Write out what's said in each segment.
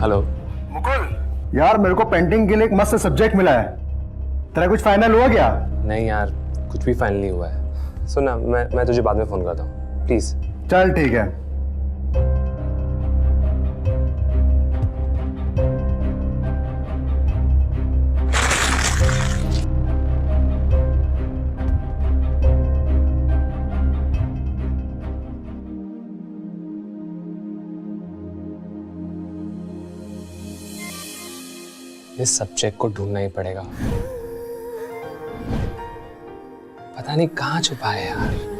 Hello Mukul यार, मेरे को पेंटिंग के लिए एक मस्त सब्जेक्ट मिला है। तेरा कुछ फाइनल हुआ क्या? नहीं यार, कुछ भी फाइनल नहीं हुआ है। सुन ना, मैं तुझे बाद में फोन करता हूँ प्लीज। चल ठीक है। इस सब्जेक्ट को ढूंढना ही पड़ेगा। पता नहीं कहाँ छुपा है यार।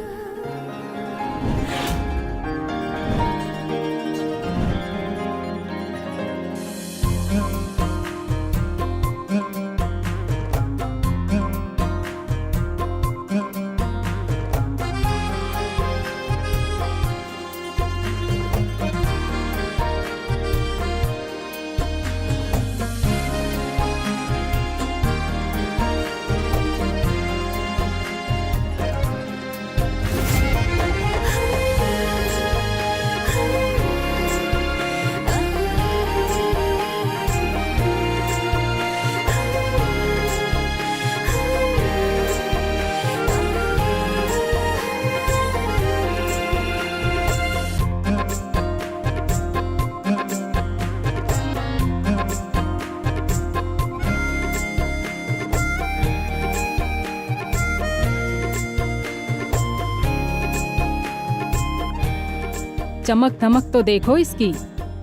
चमक धमक तो देखो इसकी,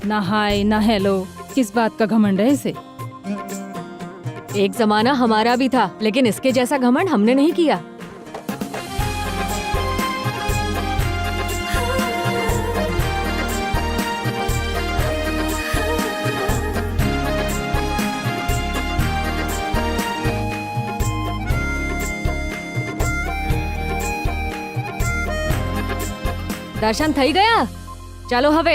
ना हाय ना हेलो, किस बात का घमंड है इसे। एक जमाना हमारा भी था, लेकिन इसके जैसा घमंड हमने नहीं किया। दर्शन થઈ ગયા? ચાલો હવે।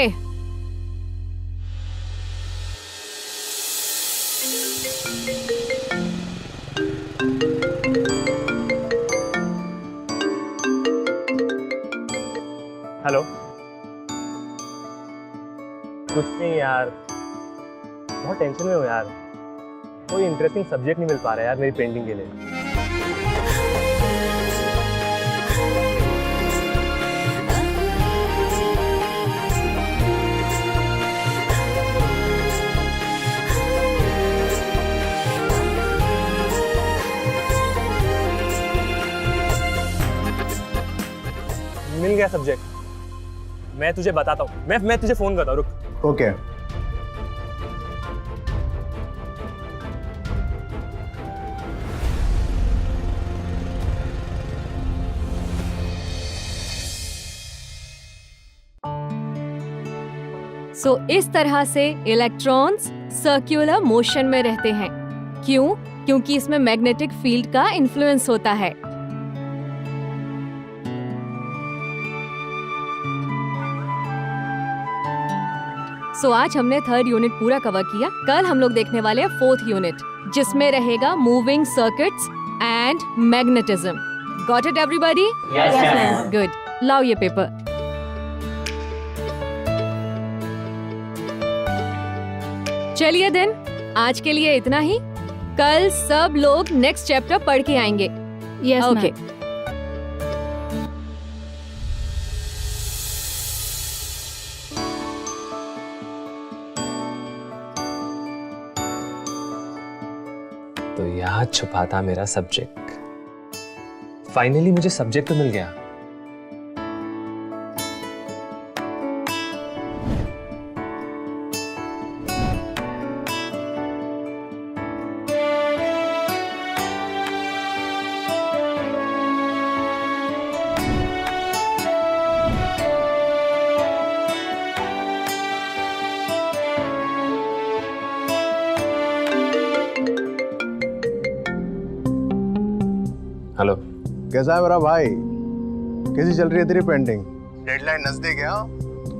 हेलो। कुछ नहीं यार, बहुत टेंशन में हूँ यार। कोई इंटरेस्टिंग सब्जेक्ट नहीं मिल पा रहा है यार मेरी पेंटिंग के लिए। मिल गया सब्जेक्ट, मैं तुझे बताता हूँ। मैं तुझे फोन करता हूँ, रुक। ओके। सो इस तरह से इलेक्ट्रॉन्स सर्कुलर मोशन में रहते हैं। क्यों? क्योंकि इसमें मैग्नेटिक फील्ड का इन्फ्लुएंस होता है। सो आज हमने 3rd यूनिट पूरा कवर किया। कल हम लोग देखने वाले हैं 4th यूनिट, जिसमें रहेगा moving circuits and magnetism. Got it everybody? Yes, ma'am. Good. लाओ ये पेपर। चलिए देन, आज के लिए इतना ही। कल सब लोग नेक्स्ट चैप्टर पढ़ के आएंगे। Yes okay. तो यहाँ छुपा था मेरा सब्जेक्ट। फाइनली मुझे सब्जेक्ट तो मिल गया। हेलो। कैसा है मेरा भाई? कैसी चल रही है तेरी पेंटिंग? डेडलाइन नजदीक है?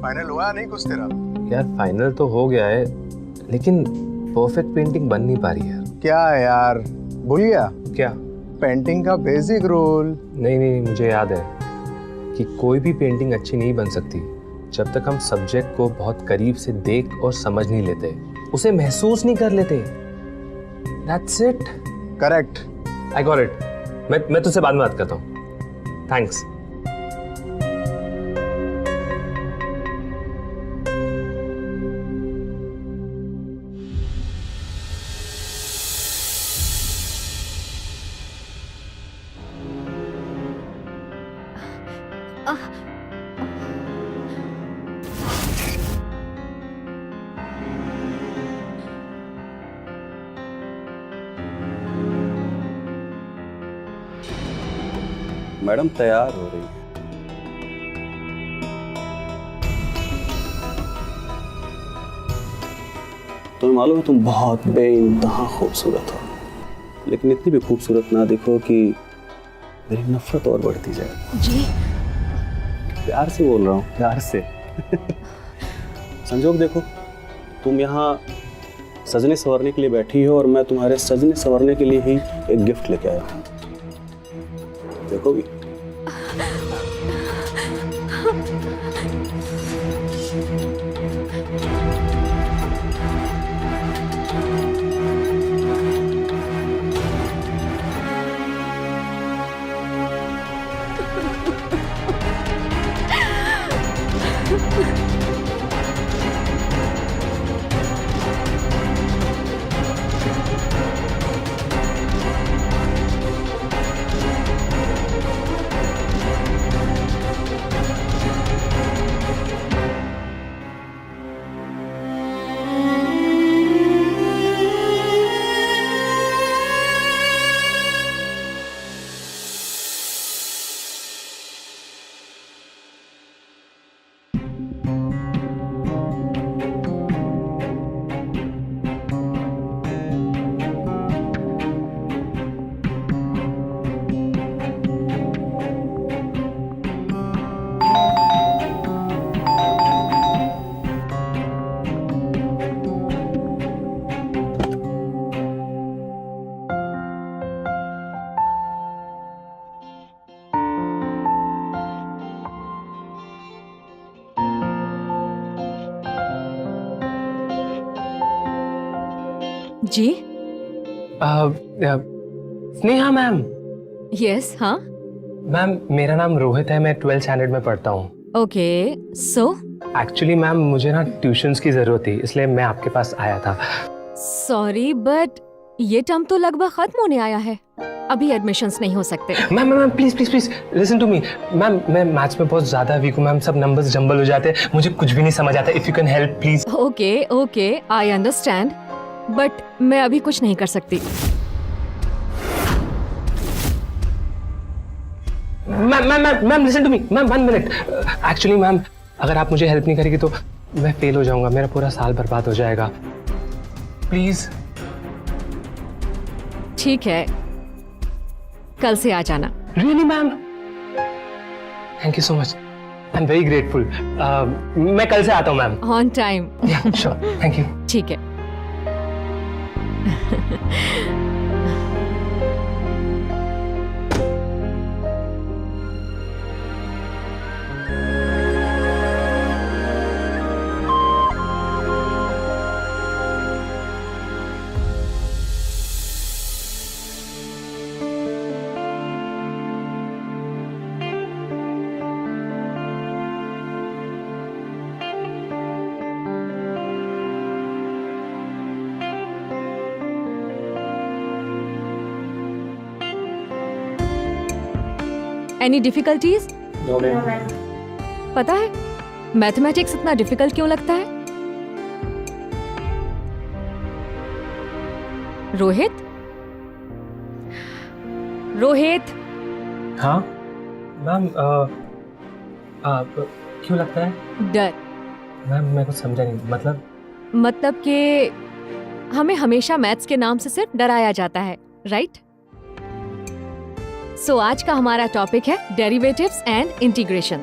फाइनल हुआ नहीं कुछ तेरा? यार फाइनल तो हो गया है, लेकिन परफेक्ट पेंटिंग बन नहीं पा रही यार। क्या है यार, भूल गया क्या? पेंटिंग का बेसिक रूल। नहीं, मुझे याद है कि कोई भी पेंटिंग अच्छी नहीं बन सकती जब तक हम सब्जेक्ट को बहुत करीब से देख और समझ नहीं लेते। उसे महसूस नहीं कर लेते। That's it. Correct. I got it. मैं तुझसे बाद में बात करता हूँ। Thanks. मैडम तैयार हो रही है। तुम्हें मालूम है तुम बहुत बेइंतहा खूबसूरत हो, लेकिन इतनी भी खूबसूरत ना दिखो कि मेरी नफरत और बढ़ती जाए। जी प्यार से बोल रहा हूँ, प्यार से। संजोग देखो, तुम यहाँ सजने संवरने के लिए बैठी हो और मैं तुम्हारे सजने संवरने के लिए ही एक गिफ्ट लेके आया हूँ। देखोगी? जी स्नेहा मैम। यस हाँ मैम मेरा नाम रोहित है, मैं 12th स्टैंडर्ड में पढ़ता हूँ। ओके सो एक्चुअली मैम मुझे ना ट्यूशन्स की जरूरत थी, इसलिए मैं आपके पास आया था। सॉरी बट ये टर्म तो लगभग खत्म होने आया है, अभी एडमिशन्स नहीं हो सकते। Ma'am ma'am please please please listen to me ma'am. मैं मैथ्स में बहुत ज्यादा वीक हूँ मैम, सब नंबर्स जंबल हो जाते हैं, मुझे कुछ भी नहीं समझ आता। If you can help please. Okay okay I understand but मैं अभी कुछ नहीं कर सकती। Ma'am listen to me ma'am, 1 minute. Actually ma'am अगर आप मुझे हेल्प नहीं करेगी तो मैं फेल हो जाऊंगा, मेरा पूरा साल बर्बाद हो जाएगा। प्लीज। ठीक है कल से आ जाना। Really ma'am? Thank you so much, I am very grateful. मैं कल से आता हूँ मैम। On time. या श्योर, थैंक यू। ठीक है। Any difficulties? पता है मैथमेटिक्स इतना डिफिकल्ट क्यों लगता है? रोहित रोहित। हाँ मैम क्यों लगता है? डर। मैम मैं कुछ समझा नहीं, मतलब कि हमें हमेशा मैथ्स के नाम से सिर्फ डराया जाता है, राइट? सो आज का हमारा टॉपिक है derivatives and integration.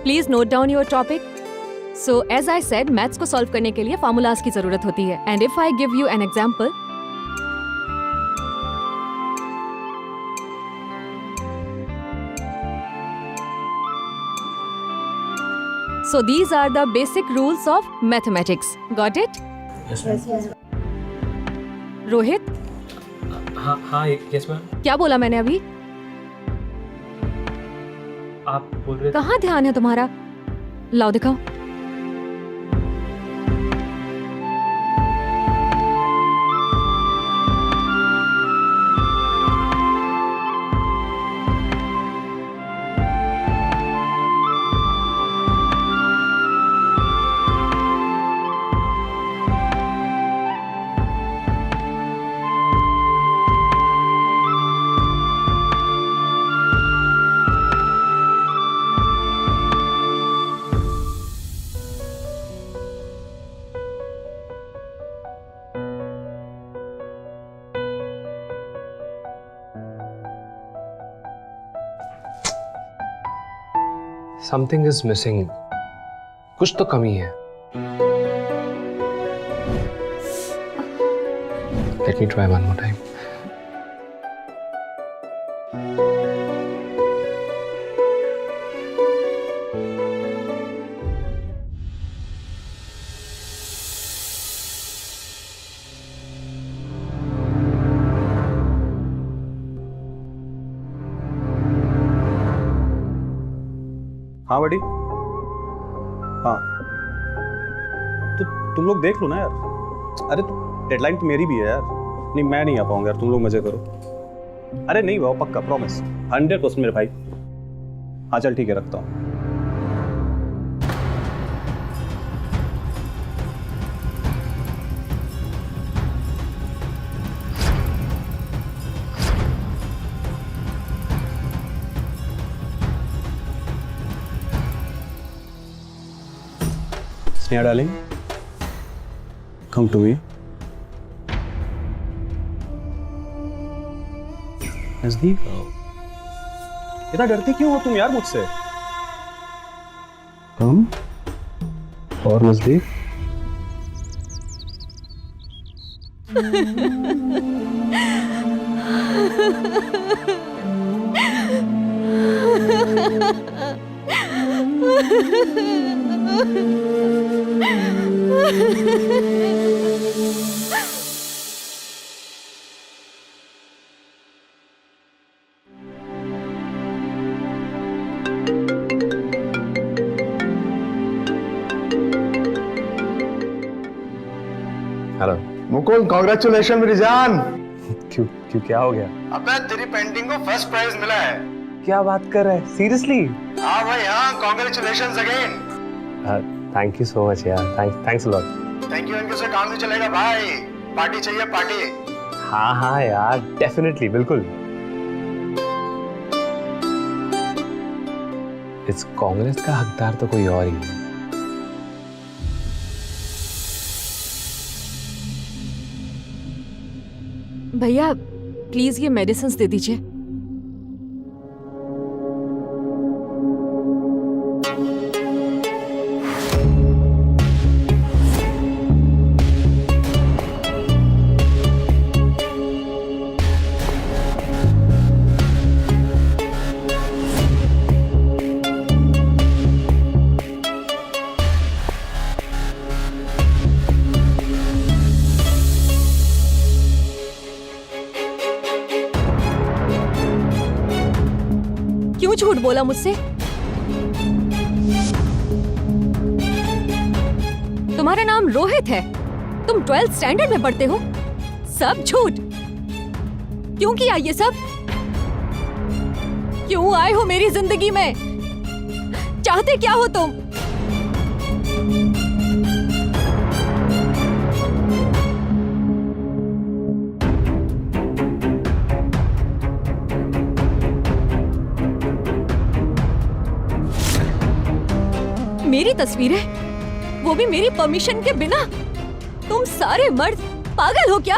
Please note down your topic. So as I said maths को सॉल्व करने के लिए फार्मूलाज की जरूरत होती है and if I give you an example, so these are the basic rules of mathematics. Got it? Rohit, हाँ हाँ यस मैम। क्या बोला मैंने अभी? आप बोल रहे थे कहाँ ध्यान है तुम्हारा? लाओ दिखाओ। समथिंग इज मिसिंग, कुछ तो कमी है। Let me try one more time. हाँ बड़ी, हाँ तो तुम लोग देख लो ना यार। अरे तो डेडलाइन तो मेरी भी है यार। नहीं मैं नहीं आ पाऊंगा यार, तुम लोग मजे करो। अरे नहीं वो पक्का, प्रॉमिस 100% मेरे भाई। हाँ चल ठीक है, रखता हूँ। Sneha darling, come to me. नजदीक आओ। इतना डरती क्यों हो तुम यार मुझसे? कम और नजदीक। हेलो। मुकुल, कॉन्ग्रेचुलेशन मेरी जान। क्यों क्यों क्या हो गया? अबे तेरी पेंटिंग को फर्स्ट प्राइज मिला है। क्या बात कर रहा है? सीरियसली? हाँ भाई हाँ, congratulation again. Thank you so much यार, thanks a lot. Thank you से काम नहीं चलेगा भाई, पार्टी चाहिए पार्टी। हाँ हाँ यार, डेफिनेटली, बिल्कुल। इस कांग्रेस का हकदार तो कोई और ही है। भैया प्लीज ये मेडिसिन दे दीजिए। क्यों झूठ बोला मुझसे? तुम्हारा नाम रोहित है, तुम 12th स्टैंडर्ड में पढ़ते हो। सब झूठ। क्यों किया ये सब? क्यों आए हो मेरी जिंदगी में? चाहते क्या हो तुम? मेरी तस्वीरें, वो भी मेरी परमिशन के बिना। तुम सारे मर्द पागल हो क्या?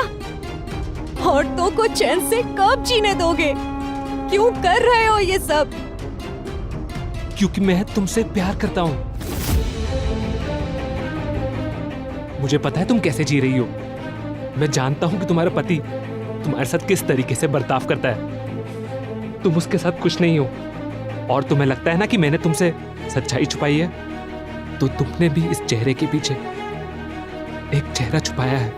औरतों को चैन से कब जीने दोगे? क्यों कर रहे हो ये सब? क्योंकि मैं तुमसे प्यार करता हूं। मुझे पता है तुम कैसे जी रही हो। मैं जानता हूं कि तुम्हारा पति तुम्हारे साथ किस तरीके से बर्ताव करता है। तुम उसके साथ खुश नहीं हो और तुम्हें लगता है ना कि मैंने तुमसे सच्चाई छुपाई है। तो तुमने भी इस चेहरे के पीछे एक चेहरा छुपाया है।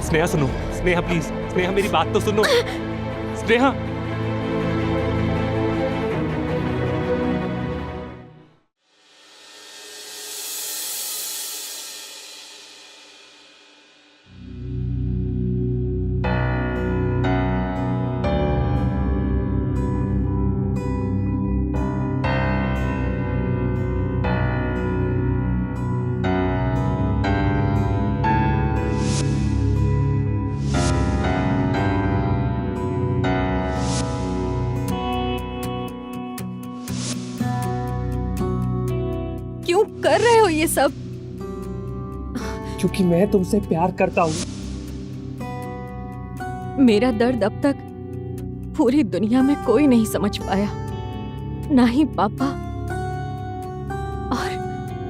स्नेहा सुनो, स्नेहा प्लीज, स्नेहा मेरी बात तो सुनो। स्नेहा क्यों कर रहे हो ये सब? क्योंकि मैं तुमसे प्यार करता हूँ। मेरा दर्द अब तक पूरी दुनिया में कोई नहीं समझ पाया, ना ही पापा और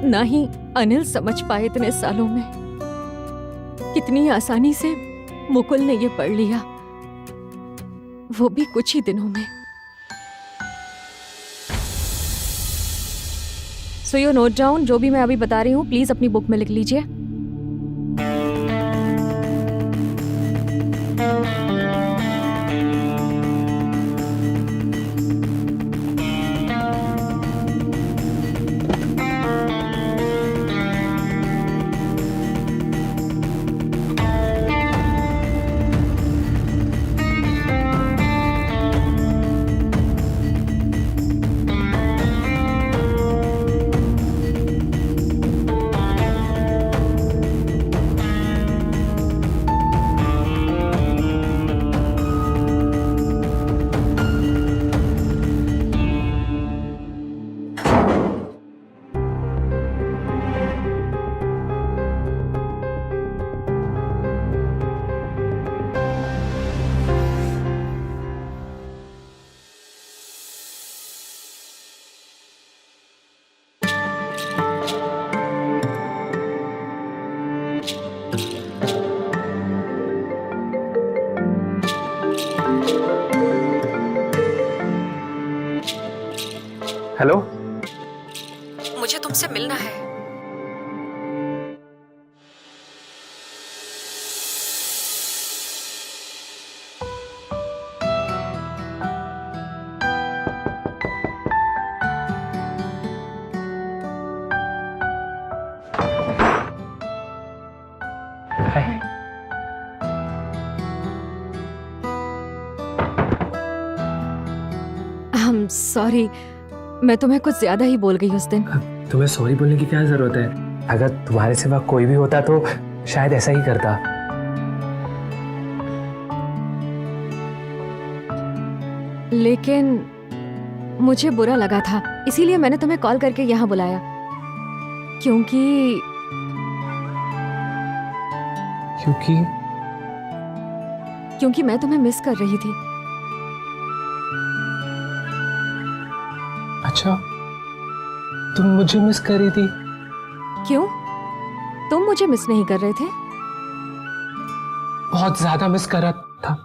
ना ही अनिल समझ पाए इतने सालों में। कितनी आसानी से मुकुल ने ये पढ़ लिया, वो भी कुछ ही दिनों में। सो यू नोट डाउन, जो भी मैं अभी बता रही हूँ प्लीज अपनी बुक में लिख लीजिए। हेलो, मुझे तुमसे मिलना है। सॉरी, मैं तुम्हें कुछ ज्यादा ही बोल गई उस दिन। तुम्हें सॉरी बोलने की क्या जरूरत है? अगर तुम्हारे सिवा कोई भी होता तो शायद ऐसा ही करता। लेकिन मुझे बुरा लगा था, इसीलिए मैंने तुम्हें कॉल करके यहाँ बुलाया। क्योंकि मैं तुम्हें मिस कर रही थी। अच्छा, तुम मुझे मिस कर रही थी? क्यों? तुम मुझे मिस नहीं कर रहे थे? बहुत ज्यादा मिस कर रहा था।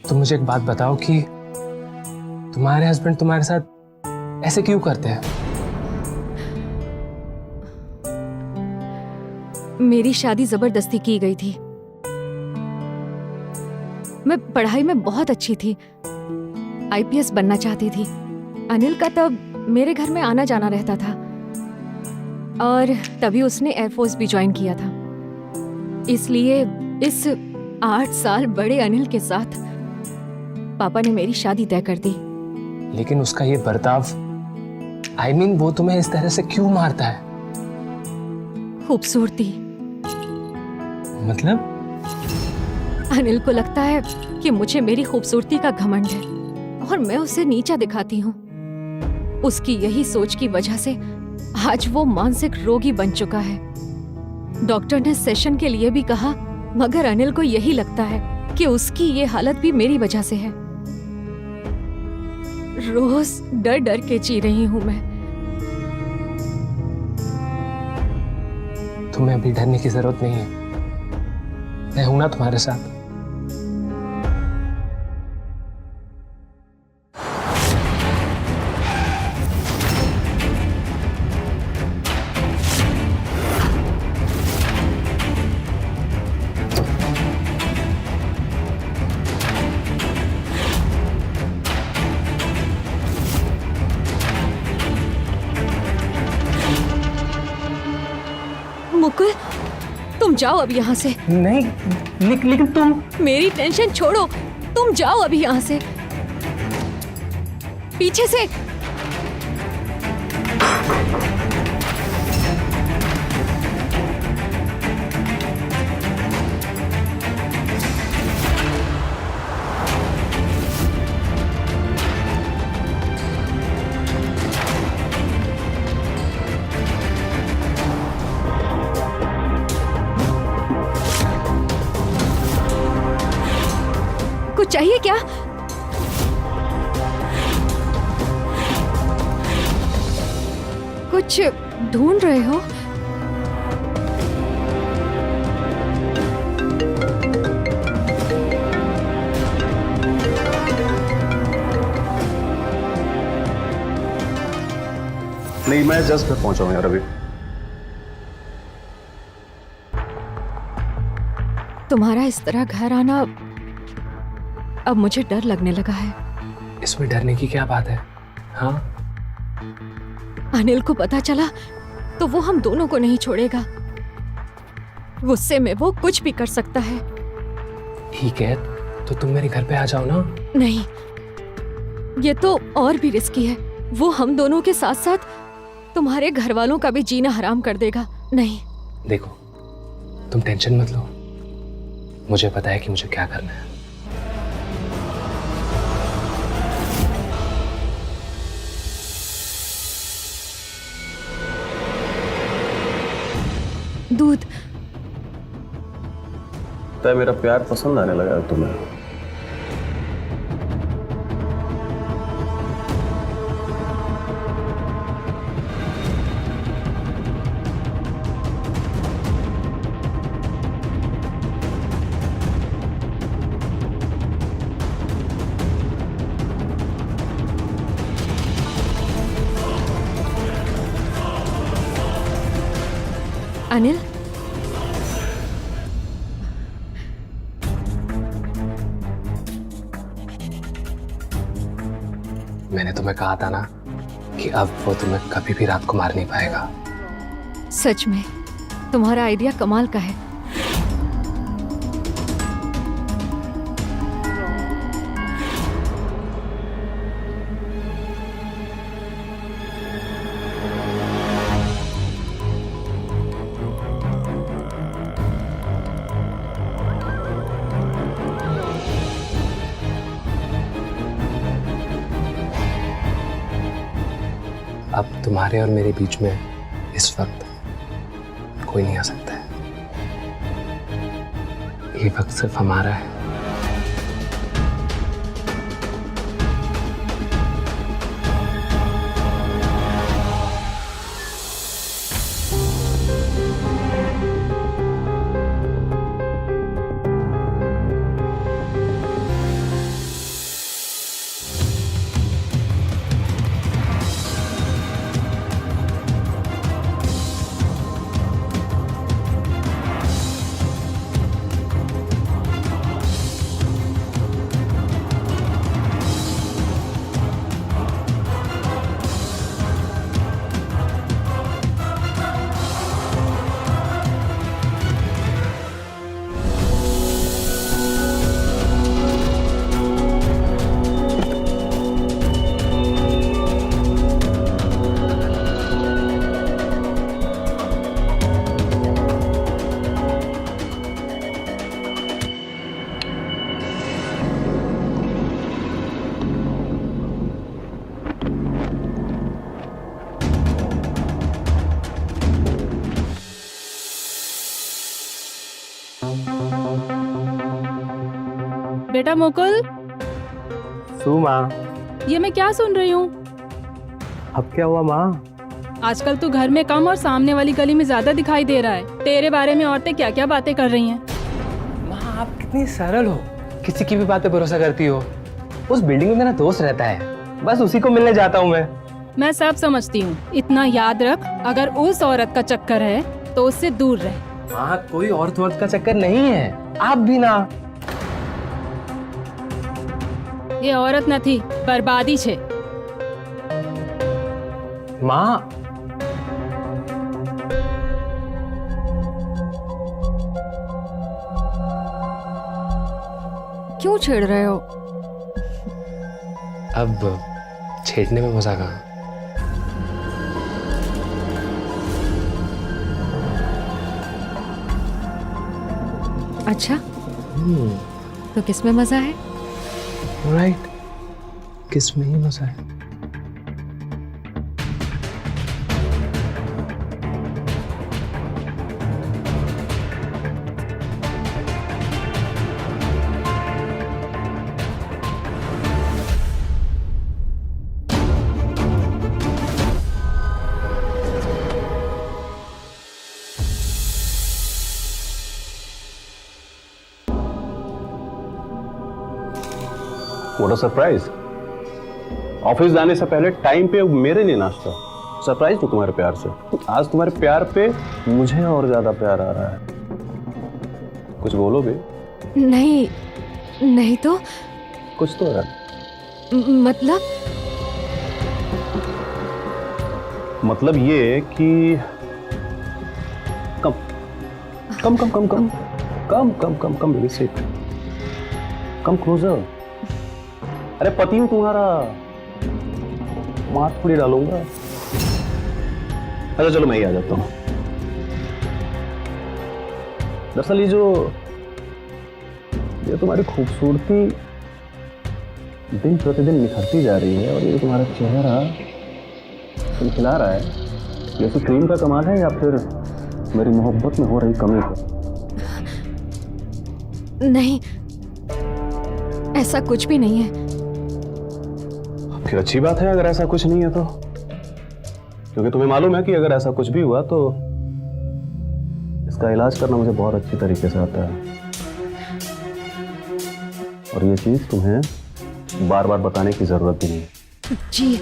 तुम मुझे एक बात बताओ कि तुम्हारे हस्बैंड तुम्हारे साथ ऐसे क्यों करते हैं? मेरी शादी जबरदस्ती की गई थी। मैं पढ़ाई में बहुत अच्छी थी, आईपीएस बनना चाहती थी। अनिल का तब मेरे घर में आना जाना रहता था और तभी उसने एयरफोर्स भी ज्वाइन किया था। इसलिए इस 8 साल बड़े अनिल के साथ पापा ने मेरी शादी तय कर दी। लेकिन उसका ये बर्ताव, वो तुम्हें इस तरह से क्यों मारता है? खूबसूरती। मतलब? अनिल को लगता है कि मुझे मेरी खूबसूरती का घमंड है और मैं उसे नीचा दिखाती हूँ। उसकी यही सोच की वजह से आज वो मानसिक रोगी बन चुका है। डॉक्टर ने सेशन के लिए भी कहा, मगर अनिल को यही लगता है कि उसकी ये हालत भी मेरी वजह से है। रोज डर डर के जी रही हूँ मैं। तुम्हें अभी डरने की जरूरत नहीं है, मैं हूं ना तुम्हारे साथ। मुकुल, तुम जाओ अब यहाँ से। नहीं, लेकिन तुम। मेरी टेंशन छोड़ो, तुम जाओ अभी यहाँ से। पीछे से। कुछ चाहिए क्या? कुछ ढूंढ रहे हो? नहीं, मैं जस्ट घर पहुंचा हूं यार अभी। तुम्हारा इस तरह घर आना अब मुझे डर लगने लगा है। इसमें डरने की क्या बात है? हाँ, अनिल को पता चला तो वो हम दोनों को नहीं छोड़ेगा। गुस्से में वो कुछ भी कर सकता है। ठीक है, तो तुम मेरे घर पे आ जाओ ना। नहीं, ये तो और भी रिस्की है। वो हम दोनों के साथ साथ तुम्हारे घर वालों का भी जीना हराम कर देगा। नहीं। देखो, तुम टेंशन मत लो, मुझे पता है कि मुझे क्या करना है। दूध। तो मेरा प्यार पसंद आने लगा है तुम्हें। अनिल, मैंने तुम्हें कहा था ना कि अब वो तुम्हें कभी भी रात को मार नहीं पाएगा। सच में तुम्हारा आइडिया कमाल का है। अब तुम्हारे और मेरे बीच में इस वक्त कोई नहीं आ सकता है। ये वक्त सिर्फ हमारा है। बेटा मुकुल, सुमा, ये मैं क्या सुन रही हूँ? अब क्या हुआ माँ? आजकल तू घर में कम और सामने वाली गली में ज्यादा दिखाई दे रहा है। तेरे बारे में औरतें क्या क्या बातें कर रही हैं। माँ आप कितनी सरल हो, किसी की भी बातें भरोसा करती हो। उस बिल्डिंग में मेरा दोस्त रहता है, बस उसी को मिलने जाता हूँ मैं। मैं सब समझती हूँ, इतना याद रख, अगर उस औरत का चक्कर है तो उससे दूर रह। माँ कोई औरत वक्त का चक्कर नहीं है, आप भी ना। ये औरत न थी, बर्बादी छे। माँ क्यों छेड़ रहे हो? अब छेड़ने में मजा कहाँ। अच्छा, तो किस में मजा है? राइट, किस में ही मजा है। What a surprise. ऑफिस जाने से पहले टाइम पे मेरे लिए नाश्ता। सरप्राइज हूँ तुम्हारे प्यार से। आज तुम्हारे प्यार पे मुझे और ज्यादा प्यार आ रहा है। कुछ बोलो भी। नहीं, नहीं तो कुछ तो है। मतलब ये कि कम कम कम कम कम कम कम कम कम मेरी सीट, कम क्लोजर। अरे पति हूं तुम्हारा, मार थोड़ी डालूंगा। अच्छा चलो मैं ही आ जाता हूँ। दरअसल ये तुम्हारी खूबसूरती दिन प्रतिदिन निखरती जा रही है, और ये तुम्हारा चेहरा खिला रहा है, ये तो क्रीम का कमाल है या फिर मेरी मोहब्बत में हो रही कमी का? नहीं, ऐसा कुछ भी नहीं है। फिर अच्छी बात है अगर ऐसा कुछ नहीं है तो, क्योंकि तुम्हें मालूम है कि अगर ऐसा कुछ भी हुआ तो इसका इलाज करना मुझे बहुत अच्छी तरीके से आता है, और ये चीज तुम्हें बार बार बताने की जरूरत भी नहीं है। जी,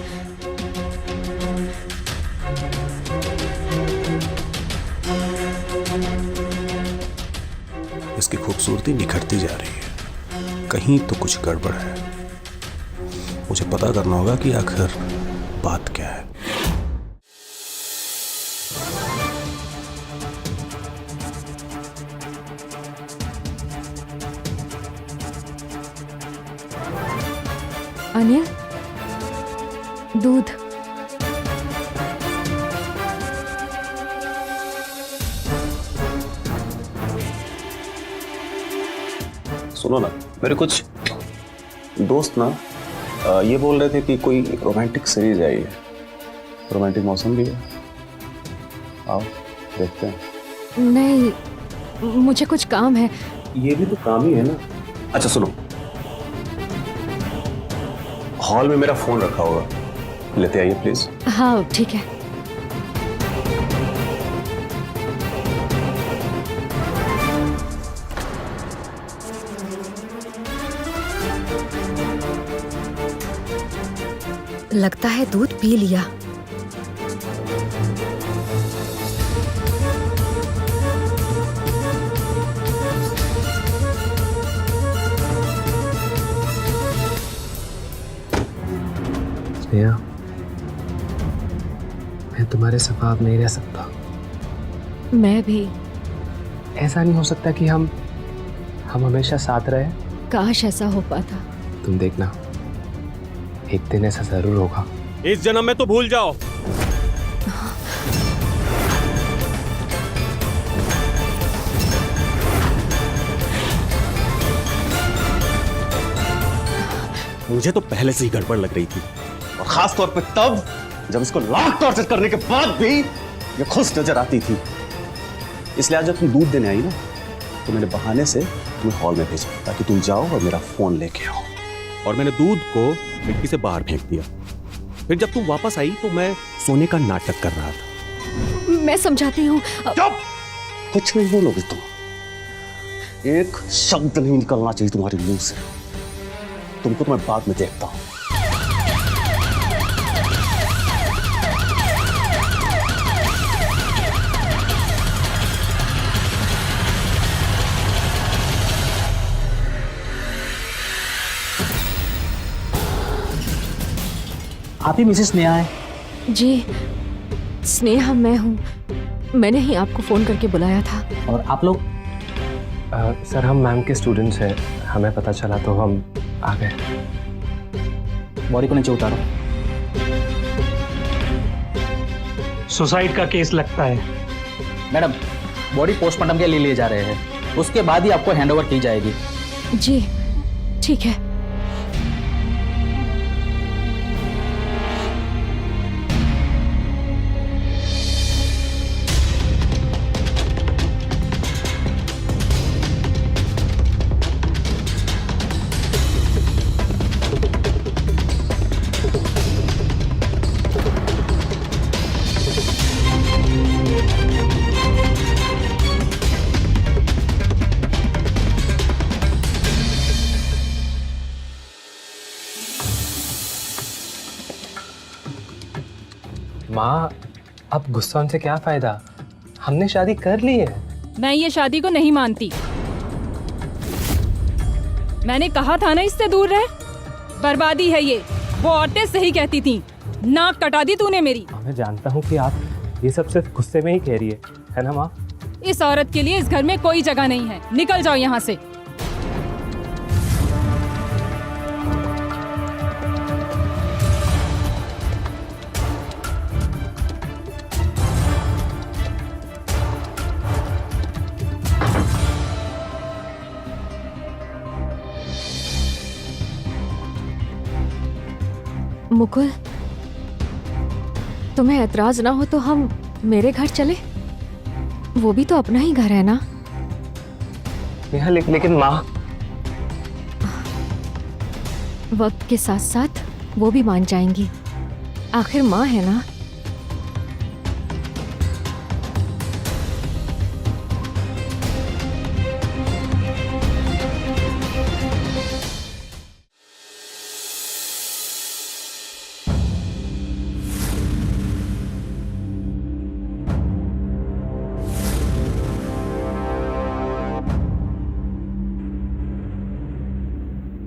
इसकी खूबसूरती निखरती जा रही है, कहीं तो कुछ गड़बड़ है। मुझे पता करना होगा कि आखिर बात क्या है। अनिल, दूध। सुनो ना, मेरे कुछ दोस्त ना ये बोल रहे थे कि कोई रोमांटिक सीरीज आई है, रोमांटिक मौसम भी है, आओ देखते हैं। नहीं, मुझे कुछ काम है। ये भी तो काम ही है ना। अच्छा सुनो, हॉल में मेरा फोन रखा होगा, लेते आइए प्लीज। हाँ ठीक है। लगता है दूध पी लिया। स्नेहा, मैं तुम्हारे सिवा अब नहीं रह सकता। मैं भी। ऐसा नहीं हो सकता कि हम हमेशा साथ रहे। काश ऐसा हो पाता। तुम देखना, एक दिन ऐसा जरूर होगा। इस जन्म में तो भूल जाओ। मुझे तो पहले से ही गड़बड़ लग रही थी, और खास तौर पे तब जब इसको लाख टॉर्चर करने के बाद भी ये खुश नजर आती थी। इसलिए आज जब तुम दूध देने आई ना, तो मैंने बहाने से तुम्हें हॉल में भेजा ताकि तुम जाओ और मेरा फोन लेके आओ। और मैंने दूध को खिड़की से बाहर फेंक दिया। फिर जब तुम वापस आई तो मैं सोने का नाटक कर रहा था। मैं समझाती हूँ। चुप! कुछ नहीं बोलोगे तुम। एक शब्द नहीं निकलना चाहिए तुम्हारे मुंह से। तुमको तो मैं बाद में देखता हूं। आप ही मिसेस नेहा है? जी, स्नेहा मैं हूँ। मैंने ही आपको फोन करके बुलाया था। और आप लोग? सर हम मैम के स्टूडेंट्स हैं, हमें पता चला तो हम आ गए। बॉडी को नीचे उतारो। सुसाइड का केस लगता है। मैडम, बॉडी पोस्टमार्टम के लिए ले जा रहे हैं, उसके बाद ही आपको हैंडओवर की जाएगी। जी ठीक है। माँ, अब गुस्सा से क्या फायदा? हमने शादी कर ली है। मैं ये शादी को नहीं मानती। मैंने कहा था ना इससे दूर रहे। बर्बादी है ये। वो औरतें सही कहती थीं। नाक कटा दी तूने मेरी। मैं जानता हूँ कि आप ये सब सिर्फ गुस्से में ही कह रही है ना माँ? इस औरत के लिए इस घर में कोई जगह नहीं है। निकल जाओ यहाँ से। मुकुल, तुम्हें ऐतराज ना हो तो हम मेरे घर चले? वो भी तो अपना ही घर है ना। नेहा, लेकिन माँ। वक्त के साथ साथ वो भी मान जाएंगी। आखिर माँ है ना।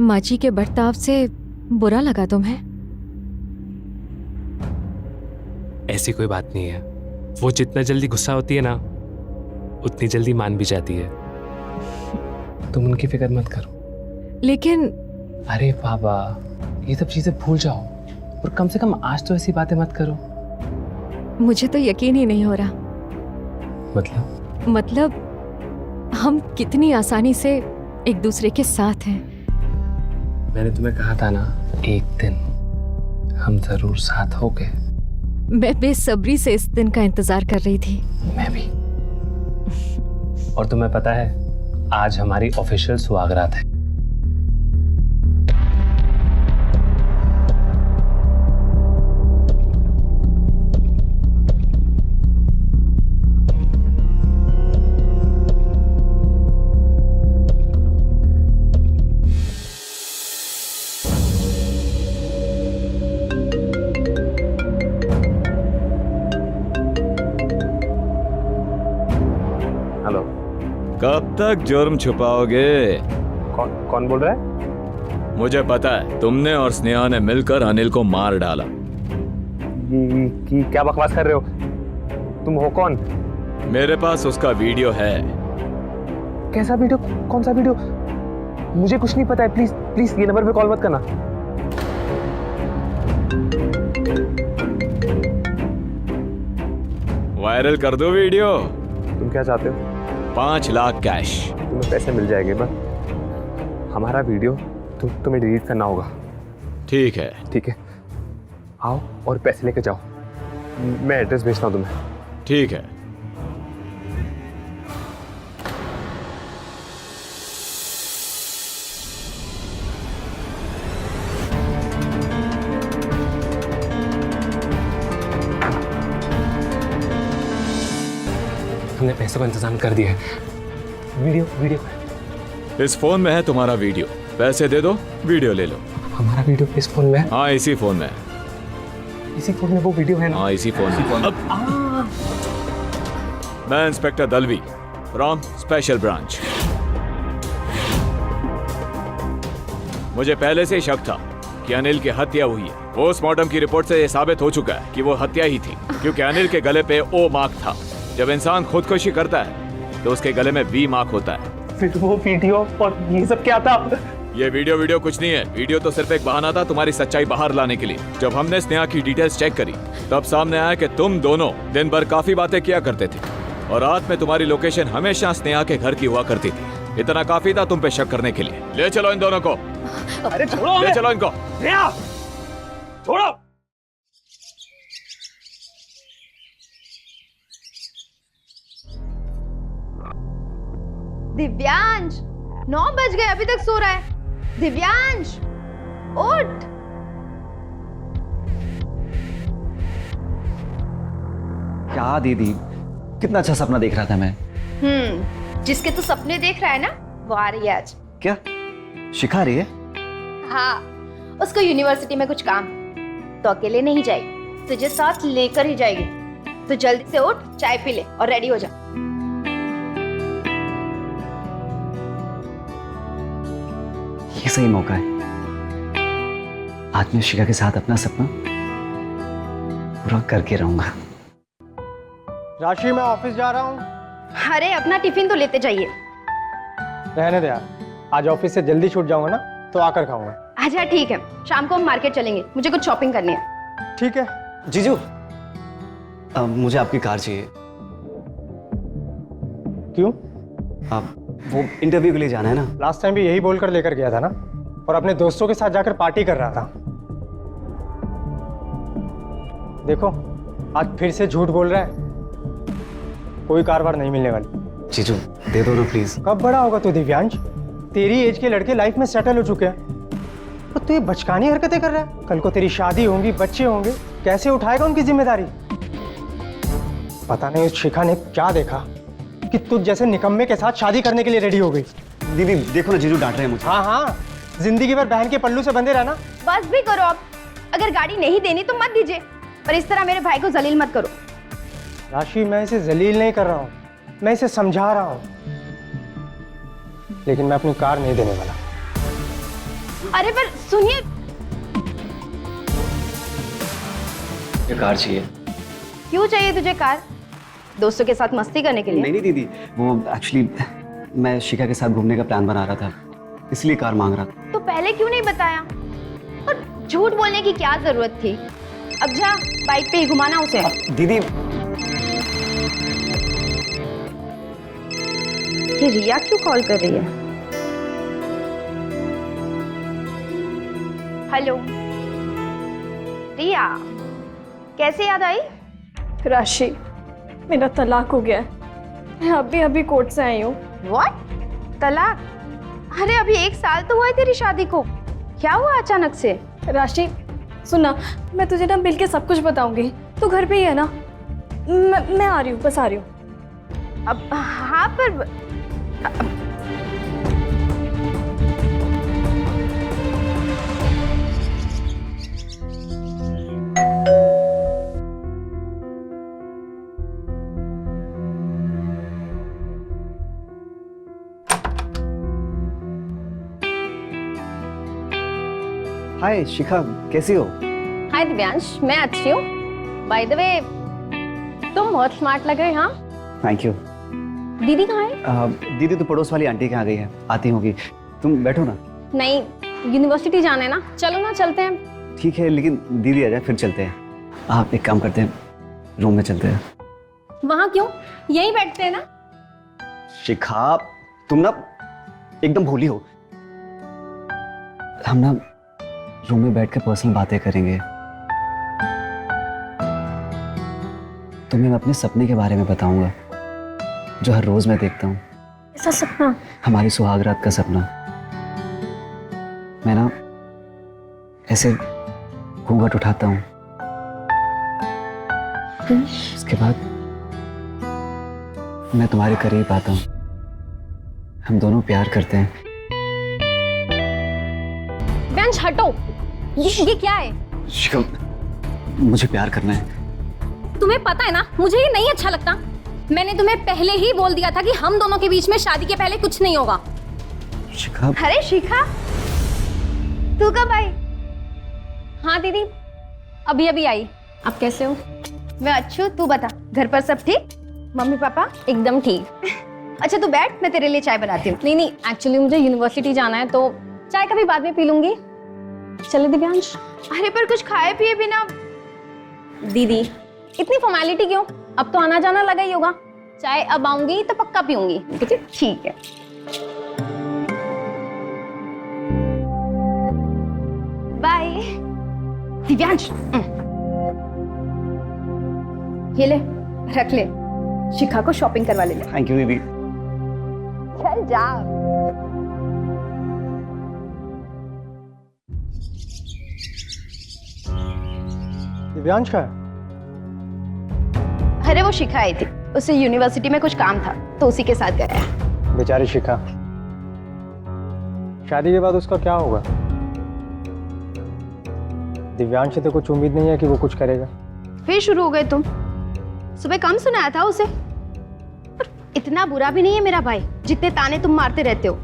माँ जी के बर्ताव से बुरा लगा तुम्हें? ऐसी कोई बात नहीं है। वो जितना जल्दी गुस्सा होती है ना, उतनी जल्दी मान भी जाती है। तुम उनकी फिक्र मत करो। लेकिन अरे बाबा, ये सब चीजें भूल जाओ और कम से कम आज तो ऐसी बातें मत करो। मुझे तो यकीन ही नहीं हो रहा। मतलब हम कितनी आसानी से एक दूसरे के साथ हैं। मैंने तुम्हें कहा था ना, एक दिन हम जरूर साथ होंगे। मैं बेसब्री से इस दिन का इंतजार कर रही थी। मैं भी। और तुम्हें पता है, आज हमारी ऑफिशियल सुहागरात है। कब तक जुर्म छुपाओगे? कौन बोल रहा है? मुझे पता है, तुमने और स्नेहा ने मिलकर अनिल को मार डाला। क्या बकवास कर रहे हो? तुम हो कौन? मेरे पास उसका वीडियो है। कैसा वीडियो? कौन सा वीडियो? मुझे कुछ नहीं पता है। प्लीज प्लीज ये नंबर पे कॉल मत करना। वायरल कर दो वीडियो। तुम क्या चाहते हो? 5 लाख कैश। तुम्हें पैसे मिल जाएंगे, बस हमारा वीडियो तुम्हें डिलीट करना होगा। ठीक है। ठीक है, आओ और पैसे लेके जाओ। मैं एड्रेस भेजता हूँ तुम्हें। ठीक है। हमने पैसों का इंतजाम कर दिया है। वीडियो इस फोन में है तुम्हारा वीडियो, पैसे दे दो, वीडियो ले लो। हमारा वीडियो इस फोन में है? हाँ इसी फोन में है। इसी फोन में वो वीडियो है ना? हाँ इसी फोन में। मैं inspector Dalvi from special branch. मुझे पहले से ही शक था कि अनिल की हत्या हुई है। पोस्टमार्टम की रिपोर्ट से यह साबित हो चुका है कि वो हत्या ही थी, क्योंकि अनिल के गले पे ओ मार्क था। जब इंसान खुदकुशी करता है तो उसके गले में वी मार्क होता है। फिर वो वीडियो और ये सब क्या था? ये वीडियो कुछ नहीं है। वीडियो तो सिर्फ एक बहाना था तुम्हारी सच्चाई बाहर लाने के लिए। जब हमने स्नेहा की डिटेल्स चेक करी तब सामने आया कि तुम दोनों दिन भर काफी बातें किया करते थे और रात में तुम्हारी लोकेशन हमेशा स्नेहा के घर की हुआ करती थी। इतना काफी था तुम पे शक करने के लिए। ले चलो इन दोनों को। अरे छोड़ो, ले चलो इनको। छोड़ो। दिव्यांश 9 बज गए, अभी तक सो रहा है। दिव्यांश उठ। क्या दीदी, कितना अच्छा सपना देख रहा था मैं। जिसके तू सपने देख रहा है ना, वो आ रही है आज। क्या सिखा रही है? हाँ, उसको यूनिवर्सिटी में कुछ काम, तो अकेले नहीं जाएगी, तुझे साथ लेकर ही जाएगी। तो जल्दी से उठ, चाय पी ले और रेडी हो जा। ये सही मौका है। आज मैं शिखा के साथ अपना सपना पूरा करके रहूंगा। राशि, मैं ऑफिस जा रहा हूँ। अरे अपना टिफिन तो लेते जाइए। रहने दे यार, आज ऑफिस से जल्दी छूट जाऊंगा ना तो आकर खाऊंगा। अच्छा ठीक है, शाम को हम मार्केट चलेंगे, मुझे कुछ शॉपिंग करनी है। ठीक है। जीजू, मुझे आपकी कार चाहिए। क्यों? वो इंटरव्यू के लिए जाना है ना। लास्ट टाइम भी यही बोलकर लेकर गया था ना, और अपने दोस्तों के साथ जाकर पार्टी कर रहा था। देखो, आज फिर से झूठ बोल रहा है। कोई कारवार नहीं मिलने वाली। जीजू दे दो ना प्लीज। कब बड़ा होगा तू दिव्यांश? तेरी एज के लड़के लाइफ में सेटल हो चुके हैं, तो तू ये बचकानी हरकतें कर रहा है। कल को तेरी शादी होंगी, बच्चे होंगे, कैसे उठाएगा उनकी जिम्मेदारी? पता नहीं उस शिखा ने क्या देखा कि तुझ जैसे निकम्मे के साथ शादी करने के लिए रेडी हो गई। दीदी देखो ना, जीजू डांट रहे हैं मुझे। हाँ हाँ, जिंदगी भर बहन के पल्लू से बंधे रहना। बस भी करो अब। अगर गाड़ी नहीं देनी तो मत दीजिए, पर इस तरह मेरे भाई को जलील मत करो। राशि, मैं इसे जलील नहीं कर रहा हूँ, मैं इसे समझा रहा हूँ, लेकिन मैं अपनी कार नहीं देने वाला। अरे पर सुनिए। ये कार चाहिए। क्यों चाहिए तुझे कार? दोस्तों के साथ मस्ती करने के लिए? नहीं दीदी, वो एक्चुअली मैं शिखा के साथ घूमने का प्लान बना रहा था, इसलिए कार मांग रहा था। तो पहले क्यों नहीं बताया? और झूठ बोलने की क्या जरूरत थी? अब जा, बाइक पे ही घुमाना उसे। दीदी, ये रिया क्यों कॉल कर रही है? हेलो रिया, कैसे याद आई? राशि, मेरा तलाक हो गया है। मैं अभी कोर्ट से आई हूँ। व्हाट? तलाक? अरे अभी 1 साल तो हुआ है तेरी शादी को, क्या हुआ अचानक से? राशि सुना, मैं तुझे ना मिल के सब कुछ बताऊंगी। तू घर पे ही है ना? मैं आ रही हूँ, बस आ रही हूँ। अब हाँ, पर हाय शिखा, कैसी हो? हाय दिव्यांश, मैं अच्छी हूँ। बाय द वे, तुम बहुत स्मार्ट लग रहे हैं। हाँ, थैंक यू। दीदी कहाँ है? दीदी तो पड़ोस वाली आंटी के यहाँ गई है, आती होगी। तुम बैठो ना। नहीं, यूनिवर्सिटी जाना है ना, चलो ना चलते हैं। ठीक है, लेकिन दीदी आ जाए फिर चलते हैं। आप एक काम करते हैं, रूम में चलते हैं। वहाँ क्यों? यहीं बैठते हैं ना। शिखा, तुम ना एकदम भोली हो। हम ना रूम में बैठ कर पर्सनल बातें करेंगे। तुम्हें मैं अपने सपने के बारे में बताऊंगा, जो हर रोज मैं देखता हूँ। ऐसा सपना? हमारी सुहागरात का सपना। मैं ना ऐसे घूंघट उठाता हूँ, उसके बाद मैं तुम्हारे करीब आता हूँ। हम दोनों प्यार करते हैं। दिव्यांश हटो। ये क्या है? शिखा, मुझे प्यार करना है। तुम्हें पता है ना, मुझे ये नहीं अच्छा लगता। मैंने तुम्हें पहले ही बोल दिया था कि हम दोनों के बीच में शादी के पहले कुछ नहीं होगा। शिखा। अरे शिखा, तू कब आई? हाँ दीदी, अभी अभी आई। आप कैसे हो? मैं अच्छी हूँ, तू बता, घर पर सब ठीक? मम्मी पापा एकदम ठीक। अच्छा तू बैठ, मैं तेरे लिए चाय बनाती हूँ। नहीं, एक्चुअली मुझे यूनिवर्सिटी जाना है तो चाय कभी बाद में पी लूंगी। चले दिव्यांश। अरे पर कुछ खाए पिए बिना। दीदी इतनी फॉर्मेलिटी क्यों? अब तो आना जाना लगा ही होगा। चाय अब आऊंगी तो पक्का पीऊंगी। ठीक है। बाय दिव्यांश। ये ले, रख ले, शिखा को शॉपिंग करवा ले। थैंक यू दीदी। चल जा। दिव्यांश का है? अरे वो शिखा आई थी, उसे यूनिवर्सिटी में कुछ काम था तो उसी के साथ गया है। बेचारी शिखा, शादी के बाद उसका क्या होगा? दिव्यांश से तो कुछ उम्मीद नहीं है कि वो कुछ करेगा। फिर शुरू हो गए तुम। सुबह कम सुनाया था उसे। पर इतना बुरा भी नहीं है मेरा भाई, जितने ताने तुम मारते रहते हो।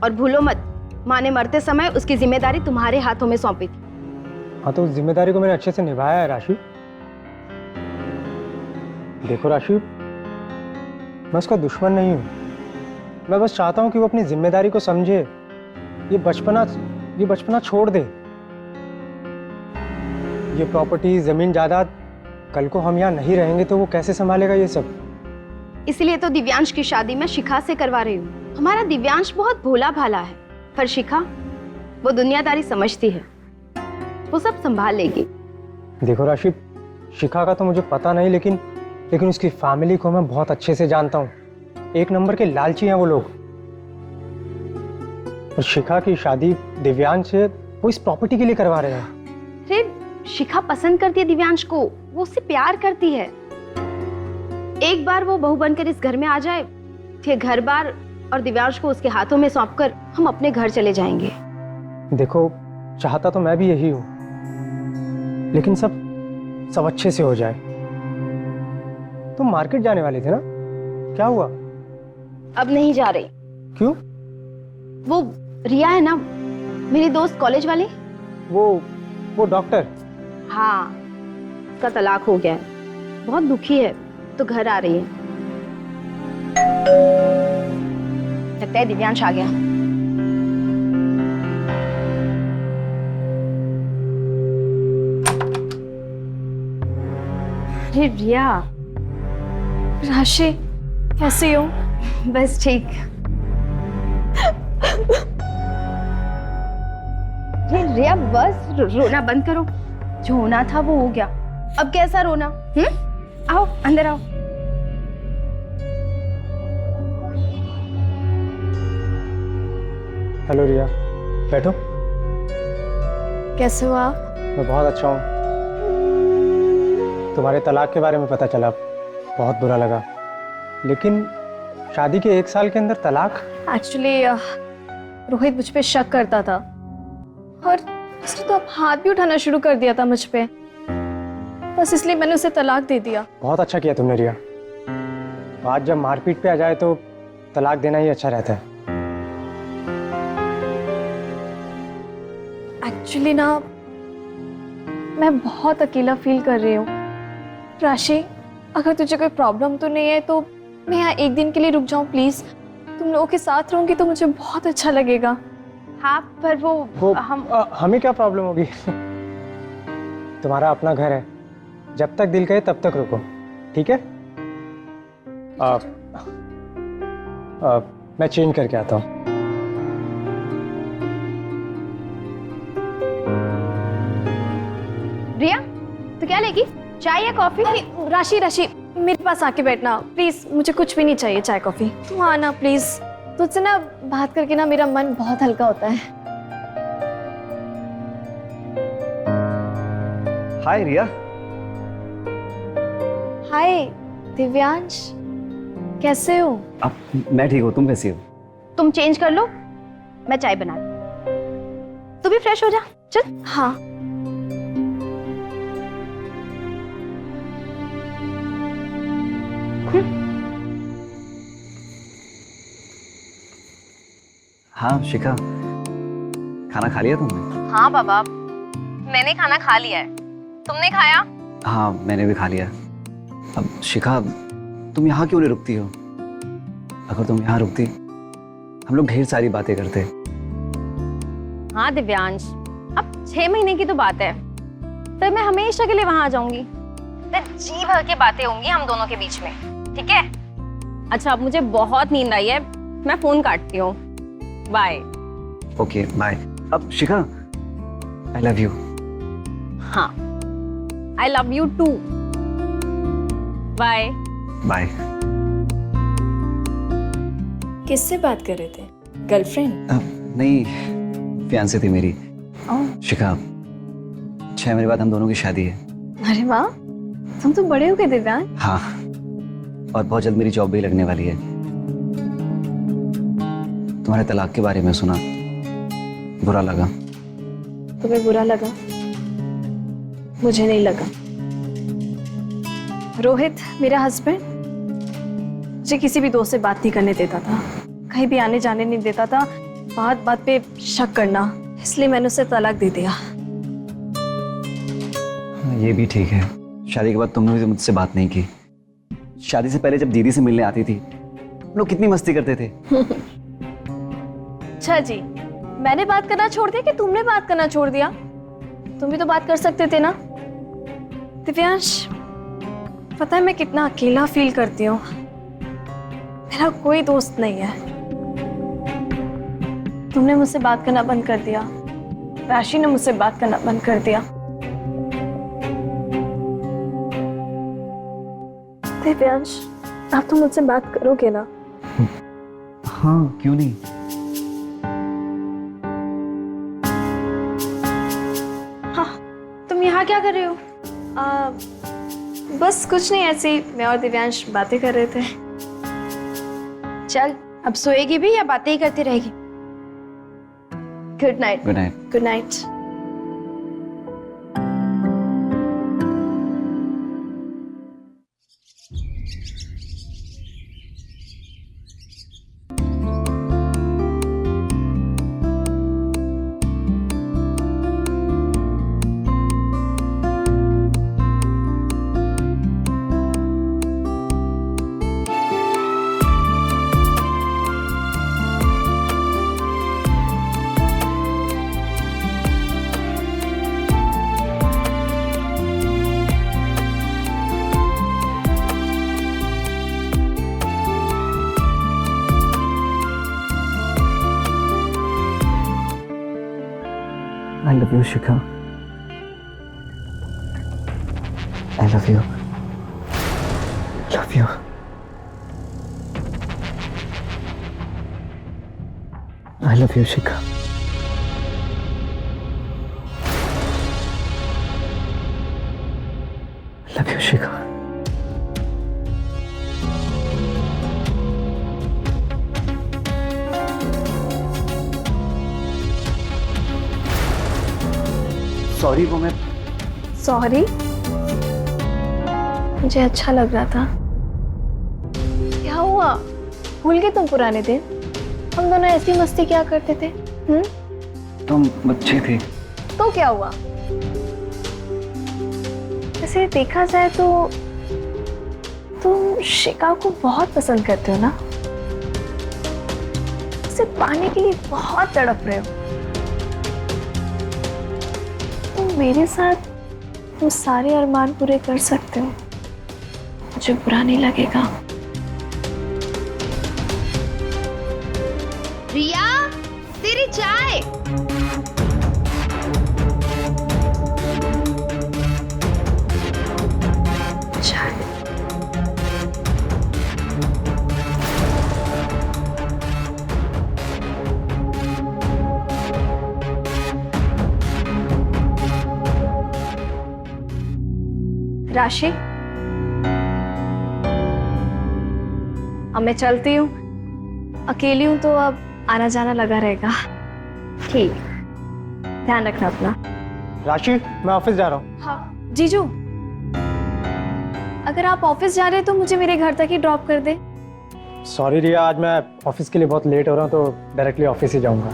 और भूलो मत, माँ ने मरते समय उसकी जिम्मेदारी तुम्हारे हाथों में सौंपी थी। हाँ तो उस जिम्मेदारी को मैंने अच्छे से निभाया है राशि। देखो राशि, मैं उसका दुश्मन नहीं हूँ। मैं बस चाहता हूँ कि वो अपनी जिम्मेदारी को समझे। ये बचपना छोड़ दे। ये प्रॉपर्टी, जमीन जायदाद, कल को हम यहाँ नहीं रहेंगे तो वो कैसे संभालेगा ये सब? इसलिए तो दिव्यांश की शादी मैं शिखा से करवा रही हूँ। हमारा दिव्यांश बहुत भोला भाला है, पर शिखा वो दुनियादारी समझती है, वो सब संभाल लेगी। देखो राशि, शिखा का तो मुझे पता नहीं, लेकिन उसकी फैमिली को मैं बहुत अच्छे से जानता हूँ। एक नंबर के लालची हैं वो लोग। और शिखा की शादी दिव्यांश से वो इस प्रॉपर्टी के लिए करवा रहे हैं। फिर शिखा पसंद करती है दिव्यांश को, वो उससे प्यार करती है। एक बार वो बहू बनकर इस घर में आ जाए, फिर घर बार और दिव्यांश को उसके हाथों में सौंपकर हम अपने घर चले जाएंगे। देखो, चाहता तो मैं भी यही हूँ, लेकिन सब अच्छे से हो जाए। तुम मार्केट जाने वाले थे ना, क्या हुआ? अब नहीं जा रही। क्यों? वो रिया है ना, मेरी दोस्त कॉलेज वाली, वो डॉक्टर। हाँ, उसका तलाक हो गया है, बहुत दुखी है, तो घर आ रही है। लगता है दिव्यांश आ गया। अरे रिया। राशि, कैसे हो? बस ठीक। ये रिया, बस रोना बंद करो। जो होना था वो हो गया, अब कैसा रोना? आओ अंदर आओ। हेलो रिया, बैठो। कैसे हो आप? मैं बहुत अच्छा हूँ। तुम्हारे तलाक के बारे में पता चला, बहुत बुरा लगा। लेकिन शादी के 1 साल के अंदर तलाक? एक्चुअली रोहित मुझ पे शक करता था और उसने तो अब हाथ भी उठाना शुरू कर दिया था मुझ पे। बस इसलिए मैंने उसे तलाक दे दिया। बहुत अच्छा किया तुमने रिया। बात जब मारपीट पे आ जाए तो तलाक देना ही अच्छा रहता है। एक्चुअली ना, मैं बहुत अकेला फील कर रही हूँ। राशि, अगर तुझे कोई प्रॉब्लम तो नहीं है तो मैं यहाँ 1 दिन के लिए रुक जाऊँ प्लीज। तुम लोगों के साथ रहूंगी तो मुझे बहुत अच्छा लगेगा। हाँ, पर वो हमें क्या प्रॉब्लम होगी? तुम्हारा अपना घर है, जब तक दिल कहे तब तक रुको, ठीक है? मैं चेंज करके आता हूँ। रिया, तो क्या लेगी, चाय या कॉफी? राशि, मेरे पास आके बैठना प्लीज। मुझे कुछ भी नहीं चाहिए, चाय कॉफी। तू आना प्लीज। तुझसे ना बात करके ना मेरा मन बहुत हल्का होता है। हाय रिया। हाय दिव्यांश। कैसे हो? अब मैं ठीक हूँ, तुम कैसी हो? तुम चेंज कर लो, मैं चाय बना लूं। तू भी फ्रेश हो जा, चल। हाँ। हाँ शिखा, खाना खा लिया तुमने? हाँ बाबा, मैंने खाना खा लिया है। तुमने खाया? हाँ मैंने भी खा लिया। अब शिखा, तुम यहाँ क्यों नहीं रुकती हो? अगर तुम यहाँ रुकती हम लोग ढेर सारी बातें करते। हाँ दिव्यांश, अब 6 महीने की तो बात है, फिर मैं हमेशा के लिए वहां आ जाऊंगी। फिर जी भर के बातें होंगी हम दोनों के बीच में, ठीक है? अच्छा, अब मुझे बहुत नींद आई है, मैं फोन काटती हूँ। बाय। Okay bye. अब शिखा, आई लव यू। हाँ, I love you too. Bye bye. किससे बात कर रहे थे? गर्लफ्रेंड? नहीं, फियांसे थी मेरी। शिखा, 6 महीने बाद हम दोनों की शादी है। अरे वाह, तुम तो बड़े हो गए दिव्यांश। हाँ, और बहुत जल्द मेरी जॉब भी लगने वाली है। तुम्हारे तलाक के बारे में सुना, बुरा लगा। तुम्हें बुरा लगा? मुझे नहीं लगा। रोहित, मेरा हस्बैंड, मुझे किसी भी दोस्त से बात नहीं करने देता था, कहीं भी आने जाने नहीं देता था, बात बात पे शक करना, इसलिए मैंने उसे तलाक दे दिया। ये भी ठीक है, शादी के बाद तुमने भी तो मुझसे बात नहीं की। शादी से पहले जब दीदी से मिलने आती थी, हम लोग कितनी मस्ती करते थे। अच्छा जी, मैंने बात करना छोड़ दिया कि तुमने बात करना छोड़ दिया? तुम भी तो बात कर सकते थे ना। दिव्यांश, पता है मैं कितना अकेला फील करती हूँ। मेरा कोई दोस्त नहीं है। तुमने मुझसे बात करना बंद कर दिया, राशि ने मुझसे बात करना बंद कर दिया। दिव्यांश, आप तो मुझसे बात करोगे ना? हाँ, क्यों नहीं। तुम यहाँ क्या कर रहे हो? बस कुछ नहीं, ऐसे ही मैं और दिव्यांश बातें कर रहे थे। चल, अब सोएगी भी या बातें ही करती रहेगी? Good night. Good night. Good night. I love you, Shikha. I love you. Love you. I love you, Shikha. I love you, Shikha. Sorry, वो मैं सॉरी? मुझे अच्छा लग रहा था। क्या हुआ? भूल गए तुम पुराने दिन? हम दोनों ऐसी मस्ती क्या करते थे? तुम बच्चे थे। तो क्या हुआ? वैसे देखा जाए तो तुम शिका को बहुत पसंद करते हो ना? उसे पाने के लिए बहुत तड़प रहे हो। तुम मेरे साथ तुम सारे अरमान पूरे कर सकते हो, मुझे बुरा नहीं लगेगा। रिया, तेरी चाय। चाय? राशि, अब मैं चलती हूँ, अकेली हूँ तो अब आना जाना लगा रहेगा। ठीक। ध्यान रखना अपना। राशि, मैं ऑफिस जा रहा हूँ। हाँ जीजू, अगर आप ऑफिस जा रहे हैं तो मुझे मेरे घर तक ही ड्रॉप कर दे। सॉरी रिया, आज मैं ऑफिस के लिए बहुत लेट हो रहा हूँ तो डायरेक्टली ऑफिस ही जाऊंगा।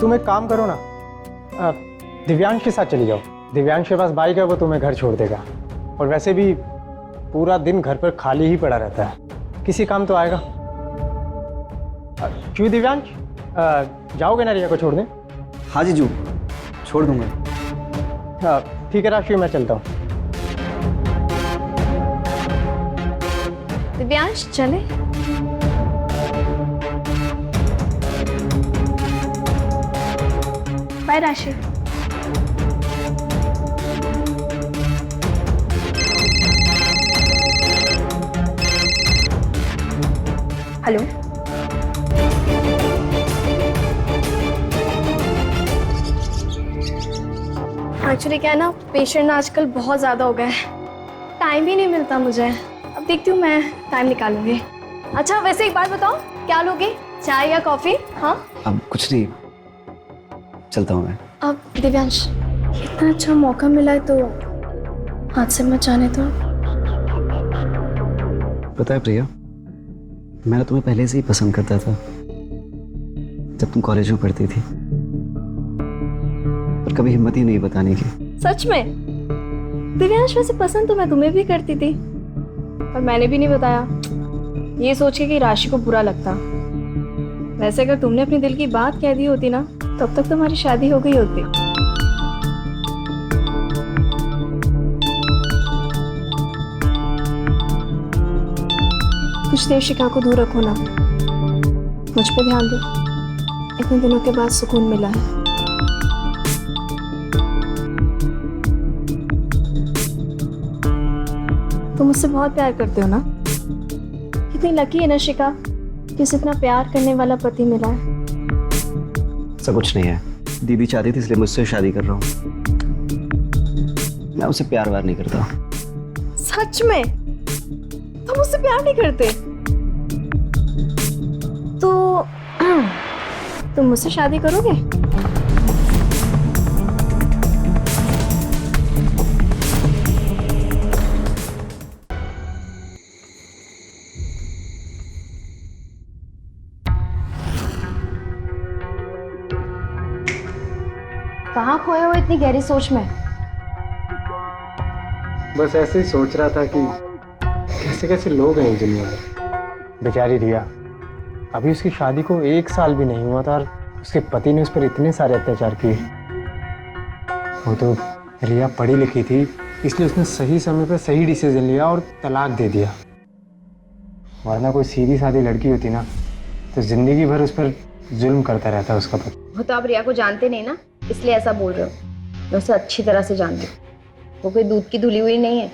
तुम एक काम करो ना, दिव्यांश के साथ चली जाओ। दिव्यांश के पास बाइक है, वो तुम्हें घर छोड़ देगा। और वैसे भी पूरा दिन घर पर खाली ही पड़ा रहता है, किसी काम तो आएगा। क्यों दिव्यांश, जाओगे ना रिया को छोड़ने? हाँ जीजू, छोड़ दूंगा। ठीक है राशि, मैं चलता हूँ। दिव्यांश चले। बाय राशि। हेलो। एक्चुअली क्या है ना, पेशेंट आजकल बहुत ज़्यादा हो गए हैं, टाइम ही नहीं मिलता मुझे। अब देखती हूँ, मैं टाइम निकालूंगी। अच्छा वैसे एक बात बताओ, क्या लोगे, चाय या कॉफ़ी? हाँ अब कुछ नहीं, चलता हूँ मैं। अब दिव्यांश, इतना अच्छा मौका मिला है तो हाथ से मत जाने दो। पता है प्रिया, मैं तुम्हें पहले से ही पसंद करता था जब तुम कॉलेज में पढ़ती थी, पर कभी हिम्मत ही नहीं बताने की। सच में? दिव्यांश वैसे पसंद तो मैं तुम्हें भी करती थी, पर मैंने भी नहीं बताया, ये सोच के कि राशि को बुरा लगता। वैसे अगर तुमने अपने दिल की बात कह दी होती ना, तब तक तुम्हारी शादी हो गई होती। कुछ देर शिखा को दूर रखो ना, मुझ पे ध्यान दो, इतने दिनों के बाद सुकून मिला है। तुम मुझसे बहुत प्यार करते हो ना? कितनी लकी है ना शिखा कि उसे इतना प्यार करने वाला पति मिला है। ऐसा कुछ नहीं है, दीदी चाहती थी इसलिए मुझसे शादी कर रहा हूँ। मैं उसे प्यार वार नहीं करता। सच में? तुम मुझसे प्यार नहीं करते? तो तुम मुझसे शादी करोगे? कहाँ खोए हो इतनी गहरी सोच में? बस ऐसे ही सोच रहा था कि कैसे कैसे लोग हैं इस दुनिया में। बेचारी रिया, अभी उसकी शादी को 1 साल भी नहीं हुआ था और उसके पति ने उस पर इतने सारे अत्याचार किए। वो तो रिया पढ़ी लिखी थी, इसलिए उसने सही समय पर सही डिसीजन लिया और तलाक दे दिया। वरना कोई सीधी सादी लड़की होती ना, तो जिंदगी भर उस पर जुल्म करता रहता उसका पति। वो तो आप रिया को जानते नहीं ना, इसलिए ऐसा बोल रहे हो। मैं उसे अच्छी तरह से जानती हूँ, वो कोई दूध की धुली हुई नहीं है।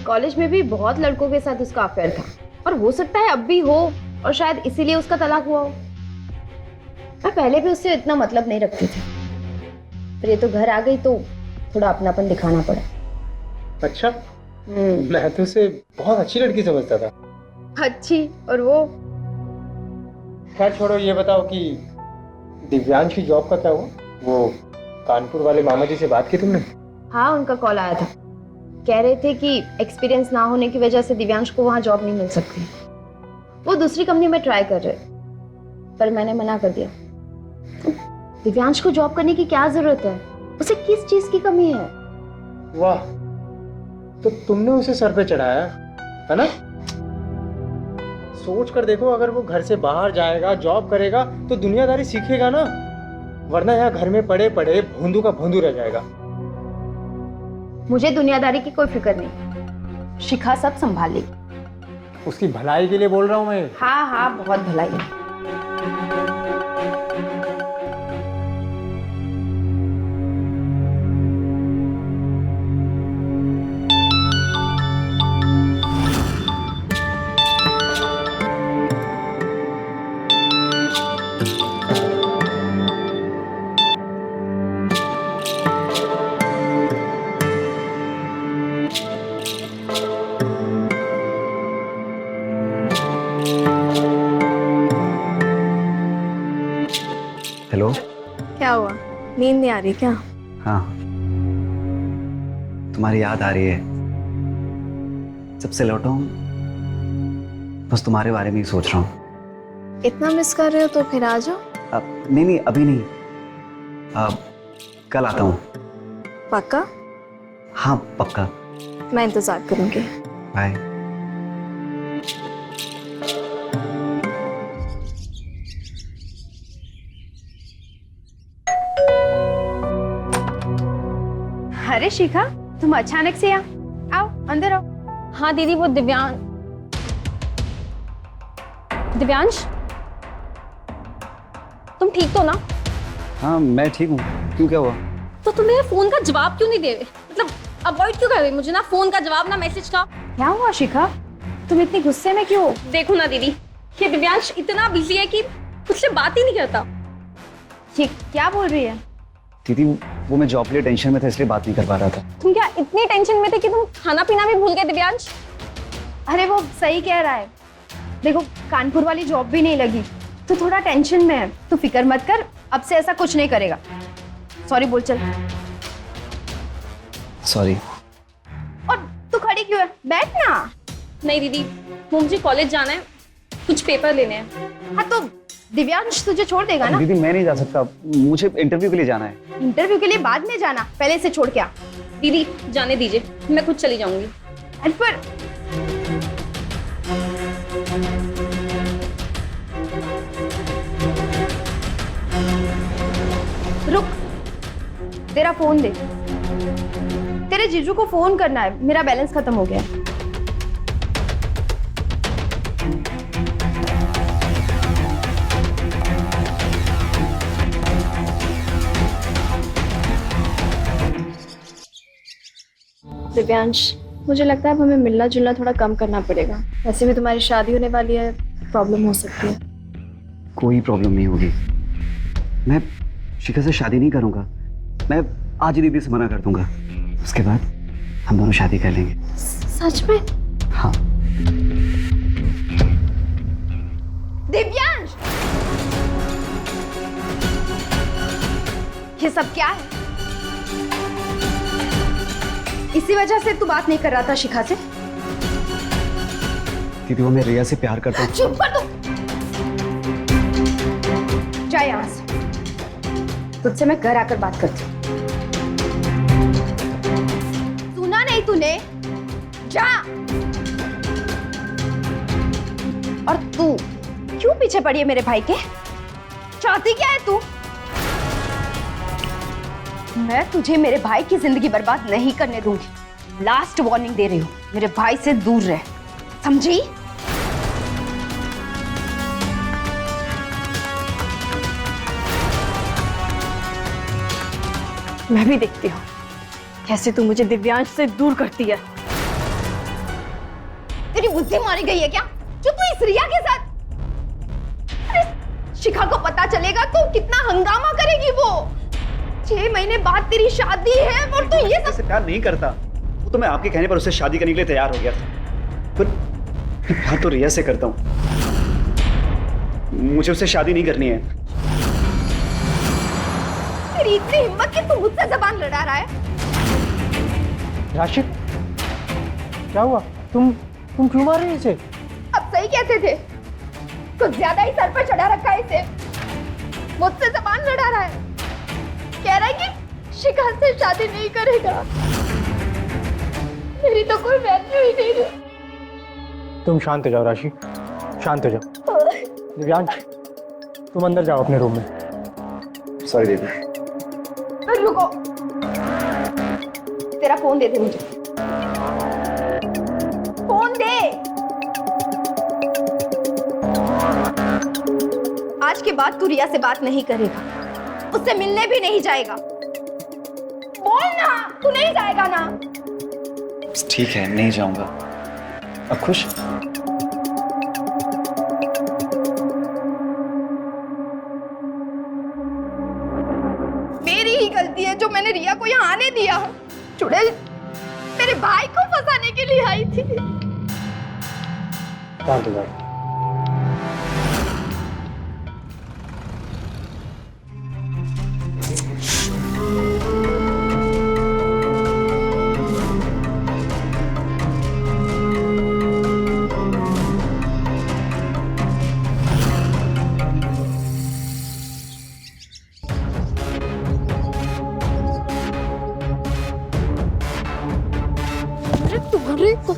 कॉलेज में भी बहुत लड़कों के साथ उसका अफेयर था, और हो सकता है अब भी हो, और शायद इसीलिए उसका तलाक हुआ हो। मैं पहले भी उससे इतना मतलब नहीं रखती थी, पर ये तो घर आ गई तो थोड़ा अपनापन दिखाना पड़ा। अच्छा, मैं तो उसे बहुत अच्छी लड़की समझता था। अच्छी? और वो? खैर छोड़ो, ये बताओ कि दिव्यांश की जॉब का क्या हुआ? वो कानपुर वाले मामा जी से बात की तुमने? हाँ, उनका कॉल आया था। कह रहे थे कि एक्सपीरियंस ना होने की वजह से दिव्यांश को वहाँ जॉब नहीं मिल सकती। वो दूसरी कंपनी में ट्राई कर रहे, पर मैंने मना कर दिया। दिव्यांश को जॉब करने की क्या जरूरत है? उसे किस चीज की कमी है? वाह, तो तुमने उसे सर पे चढ़ाया है ना? सोच कर देखो, अगर वो घर से बाहर जाएगा, जॉब करेगा तो दुनियादारी सीखेगा ना, वरना यहाँ घर में पड़े पड़े भोंदू का भोंदू रह जाएगा। मुझे दुनियादारी की कोई फिक्र नहीं, शिखा सब संभाल लेगी। उसकी भलाई के लिए बोल रहा हूँ मैं। हाँ हाँ, बहुत भलाई है। हेलो। क्या हुआ, नींद नहीं आ रही क्या? हाँ, तुम्हारी याद आ रही है। जब से लौटा हूँ बस तुम्हारे बारे में ही सोच रहा हूँ। इतना मिस कर रहे हो तो फिर आ जाओ। नहीं, अभी नहीं। कल आता हूँ। पक्का? हाँ पक्का। मैं इंतजार करूंगी। बाय। अरे शिखा, तुम अचानक से यहाँ आओ, अंदर आओ। हाँ दीदी, वो दिव्यांश, तुम ठीक तो ना? हाँ मैं ठीक हूँ। क्यों, क्या हुआ? तो तुम मेरे फोन का जवाब क्यों नहीं दे रहे? मतलब अवॉइड क्यों कर रहे मुझे? ना फोन का जवाब, ना मैसेज का। क्या हुआ शिखा, तुम इतनी गुस्से में क्यों? देखो ना दीदी, ये दिव्यांश इतना बिजी है कि मुझसे बात ही नहीं करता। ये क्या बोल रही है? दीदी वो मैं जॉब के लिए टेंशन में था इसलिए बात नहीं कर पा रहा था। तुम क्या इतनी टेंशन में थे कि तुम खाना पीना भी भूल गए दिव्यांश? अरे वो सही कह रहा है। देखो कानपुर वाली जॉब भी नहीं लगी तो थोड़ा टेंशन में है। तू फिक्र मत कर, अब से ऐसा कुछ नहीं करेगा। सॉरी बोल चल। सॉरी। और तू खड़ी क्यों है? बैठ ना। नहीं दीदी, वो मुझे कॉलेज जाना है, कुछ पेपर लेने हैं। हाँ तो दिव्यांश तुझे छोड़ देगा ना? दीदी मैं नहीं जा सकता, मुझे इंटरव्यू के लिए जाना है। इंटरव्यू के लिए बाद में जाना, पहले से छोड़ के आ। दीदी जाने दीजिए, मैं खुद चली जाऊंगी। अरे पर रुक, तेरा फोन दे। तेरे जीजू को फोन करना है, मेरा बैलेंस खत्म हो गया है। दिव्यांश, मुझे लगता है अब हमें मिलना जुलना थोड़ा कम करना पड़ेगा। वैसे भी तुम्हारी शादी होने वाली है, प्रॉब्लम हो सकती है। कोई प्रॉब्लम नहीं होगी। मैं शिखा से शादी नहीं करूंगा। मैं आज ही दीदी से मना कर दूंगा, उसके बाद हम दोनों शादी कर लेंगे। सच में? हाँ। दिव्यांश, ये सब क्या है? इसी वजह से तू बात नहीं कर रहा था शिखा से? दीदी वो मैं रिया से प्यार करता हूँ। चुप कर तू। जा यहां से, तुझसे मैं घर आकर बात करती हूँ। सुना नहीं तूने? जा। और तू क्यों पीछे पड़ी है मेरे भाई के? चाहती क्या है तू? मैं तुझे मेरे भाई की जिंदगी बर्बाद नहीं करने दूंगी। लास्ट वार्निंग दे रही हूँ, मेरे भाई से दूर रह, समझी? मैं भी देखती हूँ कैसे तू मुझे दिव्यांश से दूर करती है। तेरी बुद्धि मारी गई है क्या जो तू इस रिया के साथ? अरे शिखा को पता चलेगा तो कितना हंगामा करेगी वो। 6 महीने बाद तेरी शादी है और तू ये सब। प्यार नहीं करता, वो तो मैं आपके कहने पर उससे शादी करने के लिए तैयार हो गया था। पर प्यार तो रिया से करता हूँ, मुझे उससे शादी नहीं करनी है। तेरी इतनी हिम्मत कि तू मुझसे जबान लड़ा रहा है? राशिद, क्या हुआ? तुम क्यों मार रही इसे? अब सही कहते थे, कुछ ज्यादा ही सर पर चढ़ा रखा है इसे। मुझसे जबान लड़ा रहा है, कह रहा है कि शिखा से शादी नहीं करेगा। मेरी तो कोई वैल्यू ही नहीं रही। तुम शांत हो जाओ राशि, शांत हो जाओ। दिव्यांश, तुम अंदर जाओ अपने रूम में। सॉरी दीदी। रुको, तेरा फोन दे दे मुझे। फोन दे। आज के बाद तू रिया से बात नहीं करेगा, उससे मिलने भी नहीं जाएगा। बोल ना, तू नहीं जाएगा ना? ठीक है, नहीं जाऊंगा। अब खुश? मेरी ही गलती है जो मैंने रिया को यहाँ आने दिया। चुड़ैल मेरे भाई को फंसाने के लिए आई थी। शांत हो जाओ।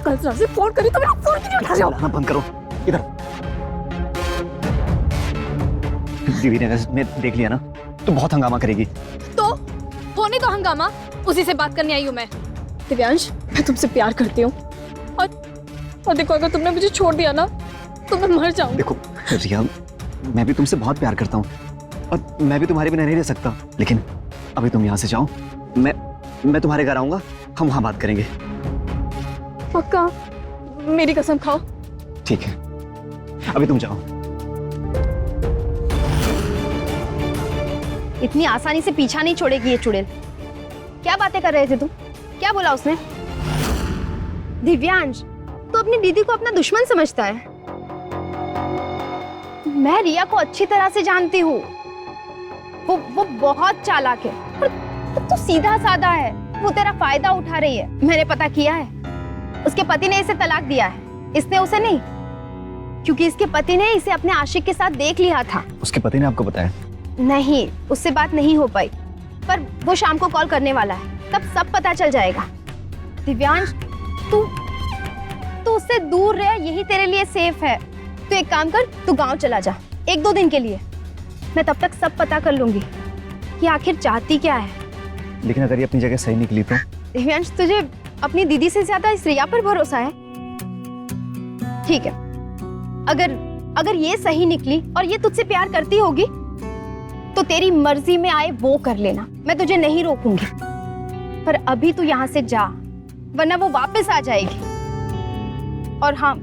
कल से फोन करी तो मेरा फोन क्यों नहीं उठा रहे हो? बुलाना बंद करो, इधर। दीदी ने मैं देख लिया ना, तो बहुत हंगामा करेगी। तो होने दो हंगामा, उसी से बात करने आई हूँ मैं। दिव्यांश, मैं तुमसे प्यार करती हूँ और देखो अगर तुमने मुझे छोड़ दिया ना तो मैं मर जाऊँ। देखो रिया, मैं भी तुमसे बहुत प्यार करता हूँ और मैं भी तुम्हारे बिना नहीं रह सकता, लेकिन अभी तुम यहाँ से जाओ, मैं तुम्हारे घर आऊंगा, हम वहाँ बात करेंगे। पक्का? मेरी कसम खाओ। ठीक है, अभी तुम जाओ। इतनी आसानी से पीछा नहीं छोड़ेगी ये चुड़ैल। क्या बातें कर रहे थे तुम? क्या बोला उसने? दिव्यांश, तू अपनी दीदी को अपना दुश्मन समझता है। मैं रिया को अच्छी तरह से जानती हूँ। वो बहुत चालाक है और तू सीधा साधा है। वो तेरा फायदा उठा रही है। मैंने पता किया है, उसके पति ने इसे तलाक दिया है, इसने उसे नहीं, क्योंकि इसके पति ने इसे अपने आशिक के साथ देख लिया था। उसके पति ने आपको बताया? नहीं, उससे बात नहीं हो पाई, पर वो शाम को कॉल करने वाला है, तब सब पता चल जाएगा। दिव्यांश, तू उससे दूर रह, यही तेरे लिए सेफ है। तू एक काम कर, तू गांव चला जा 1-2 दिन के लिए। मैं तब तक सब पता कर लूंगी कि आखिर चाहती क्या है। लेकिन अगर ये अपनी जगह सही निकली तो? दिव्यांश, तुझे अपनी दीदी से ज्यादा इस रिया पर भरोसा है? ठीक है, अगर ये सही निकली और ये तुझसे प्यार करती होगी तो तेरी मर्जी में आए वो कर लेना, मैं तुझे नहीं रोकूंगी। पर अभी तू यहाँ से जा, वरना वो वापस आ जाएगी। और हाँ,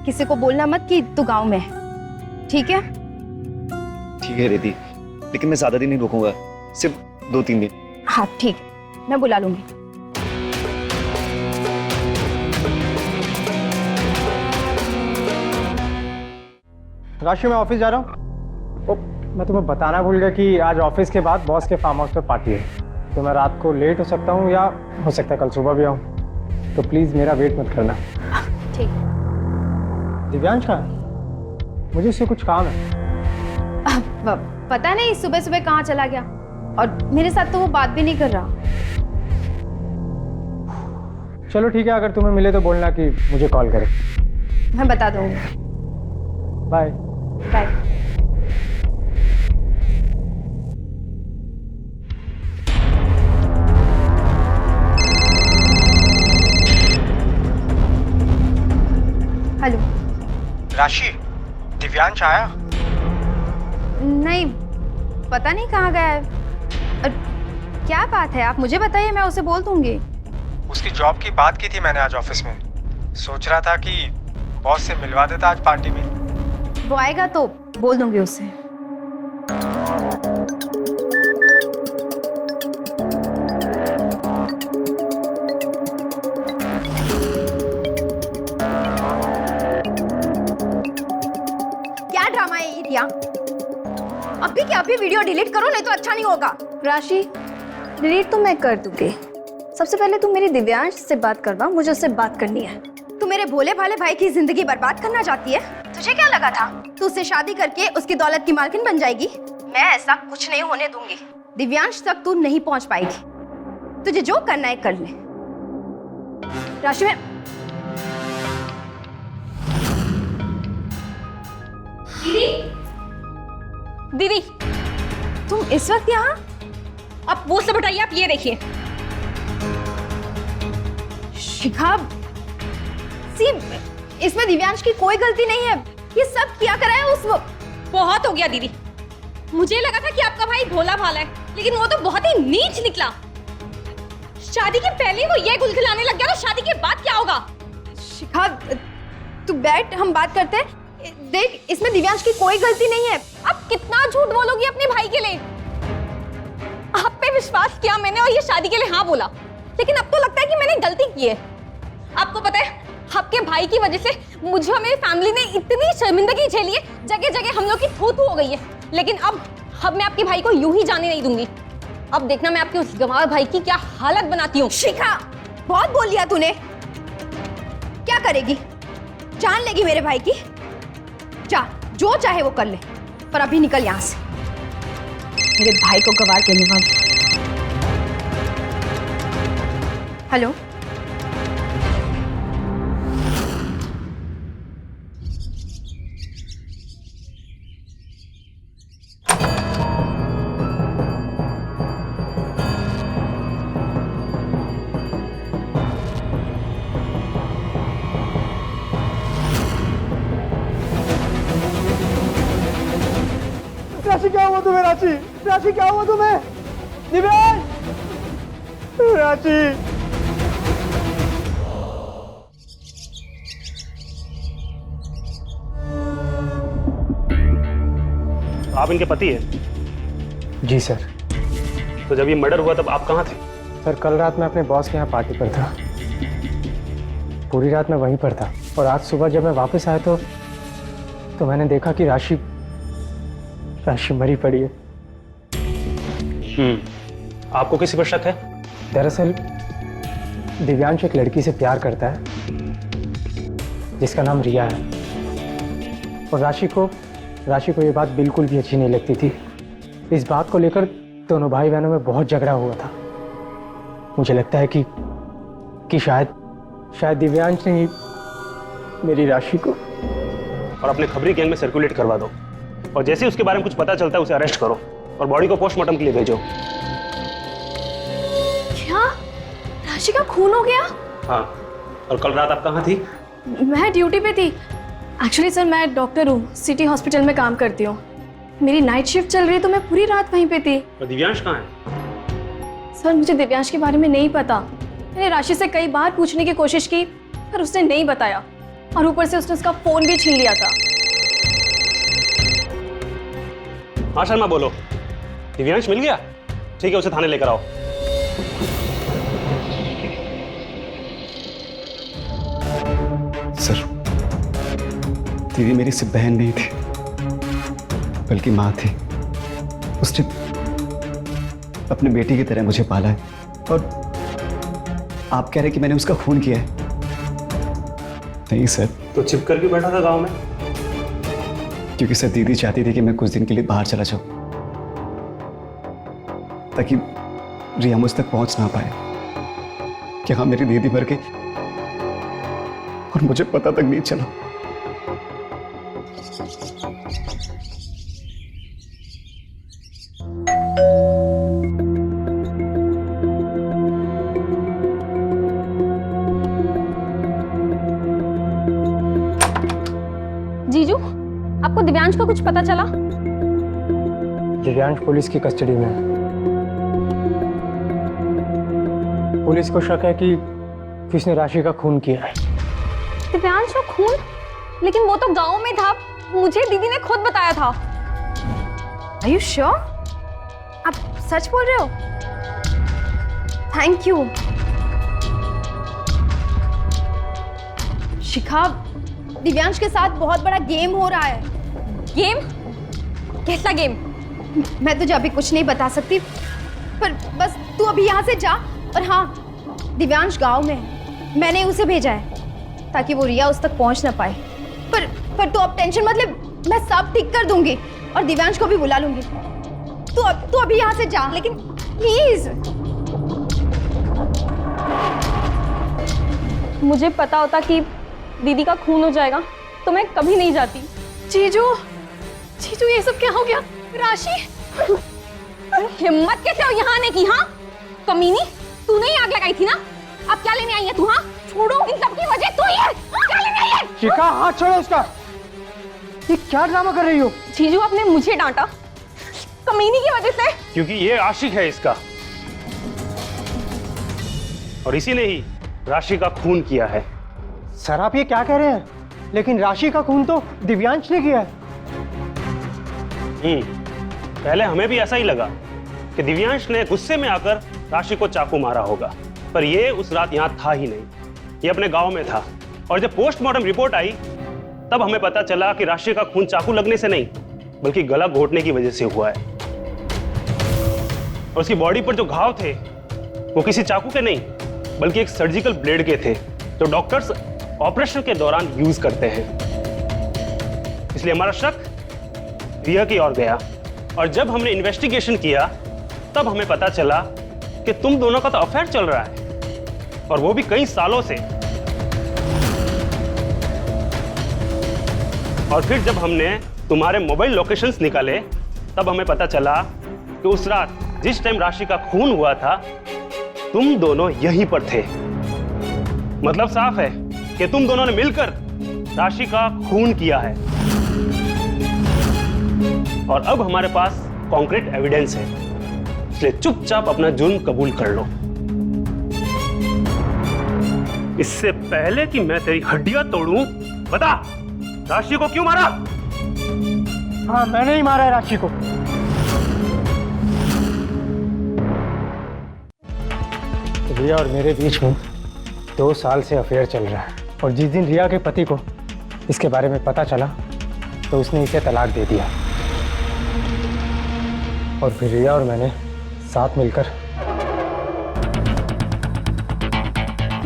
किसी को बोलना मत कि तू गांव में है, ठीक है? ठीक है दीदी, लेकिन मैं ज्यादा दिन नहीं रुकूंगा, सिर्फ 2-3 दिन। हाँ ठीक है, मैं बुला लूंगी। राशि, मैं ऑफिस जा रहा हूँ। मैं तुम्हें बताना भूल गया कि आज ऑफिस के बाद बॉस के फार्म हाउस पे पार्टी है, तो मैं रात को लेट हो सकता हूँ या हो सकता है कल सुबह भी आऊँ, तो प्लीज़ मेरा वेट मत करना। ठीक। दिव्यांश कहाँ? मुझे उससे कुछ काम है। पता नहीं सुबह सुबह कहाँ चला गया, और मेरे साथ तो वो बात भी नहीं कर रहा। चलो ठीक है, अगर तुम्हें मिले तो बोलना कि मुझे कॉल करे। मैं बता दूंगी। Bye bye. हेलो राशि, दिव्यांश आया? नहीं, पता नहीं कहाँ गया है। क्या बात है, आप मुझे बताइए, मैं उसे बोल दूंगी। उसकी जॉब की बात की थी मैंने आज ऑफिस में, सोच रहा था कि बॉस से मिलवा देता आज पार्टी में। वो आएगा तो बोल दूंगी उससे। क्या ड्रामा है ये रिया? अभी क्या अभी वीडियो डिलीट करो, नहीं तो अच्छा नहीं होगा। राशि, डिलीट तो मैं कर दूंगी। सबसे पहले तू मेरी दिव्यांश से बात करवा, मुझे उससे बात करनी है। तू मेरे भोले भाले भाई की जिंदगी बर्बाद करना चाहती है? तुझे क्या लगा था तू उससे शादी करके उसकी दौलत की मालकिन बन जाएगी? मैं ऐसा कुछ नहीं होने दूंगी। दिव्यांश तक तू नहीं पहुंच पाएगी। तुझे जो करना है कर ले। राशि, में दीदी, तुम इस वक्त यहाँ? अब वो सब हटाइए, आप ये देखिए। शिखा, सी, इसमें दिव्यांश की कोई गलती नहीं है। ये सब किया करा है उस वक्त। बहुत हो गया दीदी। मुझे लगा था कि आपका भाई भोला भाला है, लेकिन वो तो बहुत ही नीच निकला। शादी के पहले वो ये गुलगुलाने लग गया, तो शादी के बाद क्या होगा? शिखा, तू बैठ, हम बात करते हैं। देख, इसमें दिव्यांश की कोई गलती नहीं है। आप कितना झूठ बोलोगी अपने भाई के लिए? आप पे विश्वास किया मैंने और ये शादी के लिए हाँ बोला, लेकिन अब तो लगता है कि मैंने गलती की है। आपको पता है, आपके भाई की वजह से मुझे और मेरी फैमिली ने इतनी शर्मिंदगी झेली है, जगह जगह हम लोग की थू थू हो गई है। लेकिन अब मैं आपके भाई को यूं ही जाने नहीं दूंगी। अब देखना मैं आपके उस गंवार भाई की क्या हालत बनाती हूँ। शिखा, बहुत बोल लिया तूने। क्या करेगी? जान लेगी मेरे भाई की? जा, जो चाहे वो कर ले, पर अभी निकल यहां से। मेरे भाई को गवार कहने वाली। हेलो राशि क्या हुआ तुम्हें? राशि, राशि क्या हुआ तुम्हें? दिव्यांश, राशि। आप इनके पति हैं? जी सर। तो जब ये मर्डर हुआ तब आप कहाँ थे? सर कल रात मैं अपने बॉस के यहाँ पार्टी पर था, पूरी रात मैं वहीं पर था और आज सुबह जब मैं वापस आया तो मैंने देखा कि राशि मरी पड़ी है। आपको किसी पर शक है? दरअसल दिव्यांश एक लड़की से प्यार करता है जिसका नाम रिया है और राशि को ये बात बिल्कुल भी अच्छी नहीं लगती थी। इस बात को लेकर दोनों भाई बहनों में बहुत झगड़ा हुआ था। मुझे लगता है कि शायद दिव्यांश ने ही मेरी राशि को। और अपने खबरी गैंग में सर्कुलेट करवा दो और जैसे ही उसके बारे में कुछ पता चलता है उसे अरेस्ट करो और बॉडी को पोस्टमार्टम के लिए भेजो। क्या राशि का खून हो गया? हाँ, और कल रात आप कहाँ थी? मैं ड्यूटी पे थी। एक्चुअली सर मैं डॉक्टर हूँ, सिटी हॉस्पिटल में काम करती हूँ। मेरी नाइट शिफ्ट चल रही है तो मैं पूरी रात वहीं पे थी। और दिव्यांश कहाँ है? सर मुझे दिव्यांश के बारे में नहीं पता। मैंने राशि से कई बार पूछने की कोशिश की पर उसने नहीं बताया और ऊपर से उसने उसका फोन भी छीन लिया था। हाँ शर्मा बोलो, दिव्यांश मिल गया? ठीक है, उसे थाने लेकर आओ। सर दीदी मेरी सिर्फ बहन नहीं थी बल्कि माँ थी। उसने अपने बेटी की तरह मुझे पाला है और आप कह रहे कि मैंने उसका खून किया है? नहीं सर। तो छिप कर भी बैठा था गांव में? क्योंकि सर दीदी चाहती थी कि मैं कुछ दिन के लिए बाहर चला जाऊं ताकि रिया मुझ तक पहुंच ना पाए कि हाँ मेरी दीदी मर गई और मुझे पता तक नहीं चला। जीजू, आपको दिव्यांश का कुछ पता चला? दिव्यांश पुलिस की कस्टडी में है। पुलिस को शक है कि किसने राशि का खून किया है। दिव्यांश का खून? लेकिन वो तो गांव में था, मुझे दीदी ने खुद बताया था। Are you sure? आप सच बोल रहे हो? Thank you. शिखा, दिव्यांश के साथ बहुत बड़ा गेम हो रहा है। गेम? कैसा गेम? मैं तुझे अभी कुछ नहीं बता सकती, पर बस तू अभी यहाँ से जा। और हाँ, दिव्यांश गांव में है, मैंने उसे भेजा है ताकि वो रिया उस तक पहुंच ना पाए। पर तू अब टेंशन मत ले, मैं सब ठीक कर दूंगी और दिव्यांश को भी बुला लूंगी। तू अभी यहाँ से जा, लेकिन प्लीज। मुझे पता होता कि दीदी का खून हो जाएगा तो मैं कभी नहीं जाती। जीजू, जीजू ये सब क्या हो गया? राशि, हिम्मत कैसे हो यहाँ आने की? हाँ कमीनी, तूने ही आग लगाई थी ना? अब क्या लेने आई है तू? हाँ छोड़ो, इन सब की वजह तू ही है। क्या लेने आई है? शिखा हाथ छोड़ो उसका। ये क्या ड्रामा कर रही हो? जीजू आपने मुझे डांटा कमीनी की वजह से। क्योंकि ये आशिक है इसका और इसी ने ही राशि का खून किया है। सर आप ये क्या कह रहे हैं? लेकिन राशि का खून तो दिव्यांश ने किया है। पहले हमें भी ऐसा ही लगा कि दिव्यांश ने गुस्से में आकर राशि को चाकू मारा होगा, पर ये उस रात यहाँ था ही नहीं, ये अपने गांव में था। और जब पोस्टमार्टम रिपोर्ट आई तब हमें पता चला कि राशि का खून चाकू लगने से नहीं बल्कि गला घोटने की वजह से हुआ है। और उसकी बॉडी पर जो घाव थे वो किसी चाकू के नहीं बल्कि एक सर्जिकल ब्लेड के थे जो डॉक्टर्स ऑपरेशन के दौरान यूज करते हैं। इसलिए हमारा शक रिया की ओर गया और जब हमने इन्वेस्टिगेशन किया तब हमें पता चला कि तुम दोनों का तो अफेयर चल रहा है और वो भी कई सालों से। और फिर जब हमने तुम्हारे मोबाइल लोकेशंस निकाले तब हमें पता चला कि उस रात जिस टाइम राशि का खून हुआ था तुम दोनों यहीं पर थे। मतलब साफ है कि तुम दोनों ने मिलकर राशि का खून किया है। और अब हमारे पास कॉन्क्रीट एविडेंस है, इसलिए चुपचाप अपना जुर्म कबूल कर लो। इससे पहले कि मैं तेरी हड्डियां तोड़ूं, बता राशि को क्यों मारा? हाँ, मैंने ही मारा है राशि को। रिया और मेरे बीच में 2 साल से अफेयर चल रहा है, और जिस दिन रिया के पति को इसके बारे में पता चला तो उसने इसे तलाक दे दिया, और फिर रिया और मैंने साथ मिलकर।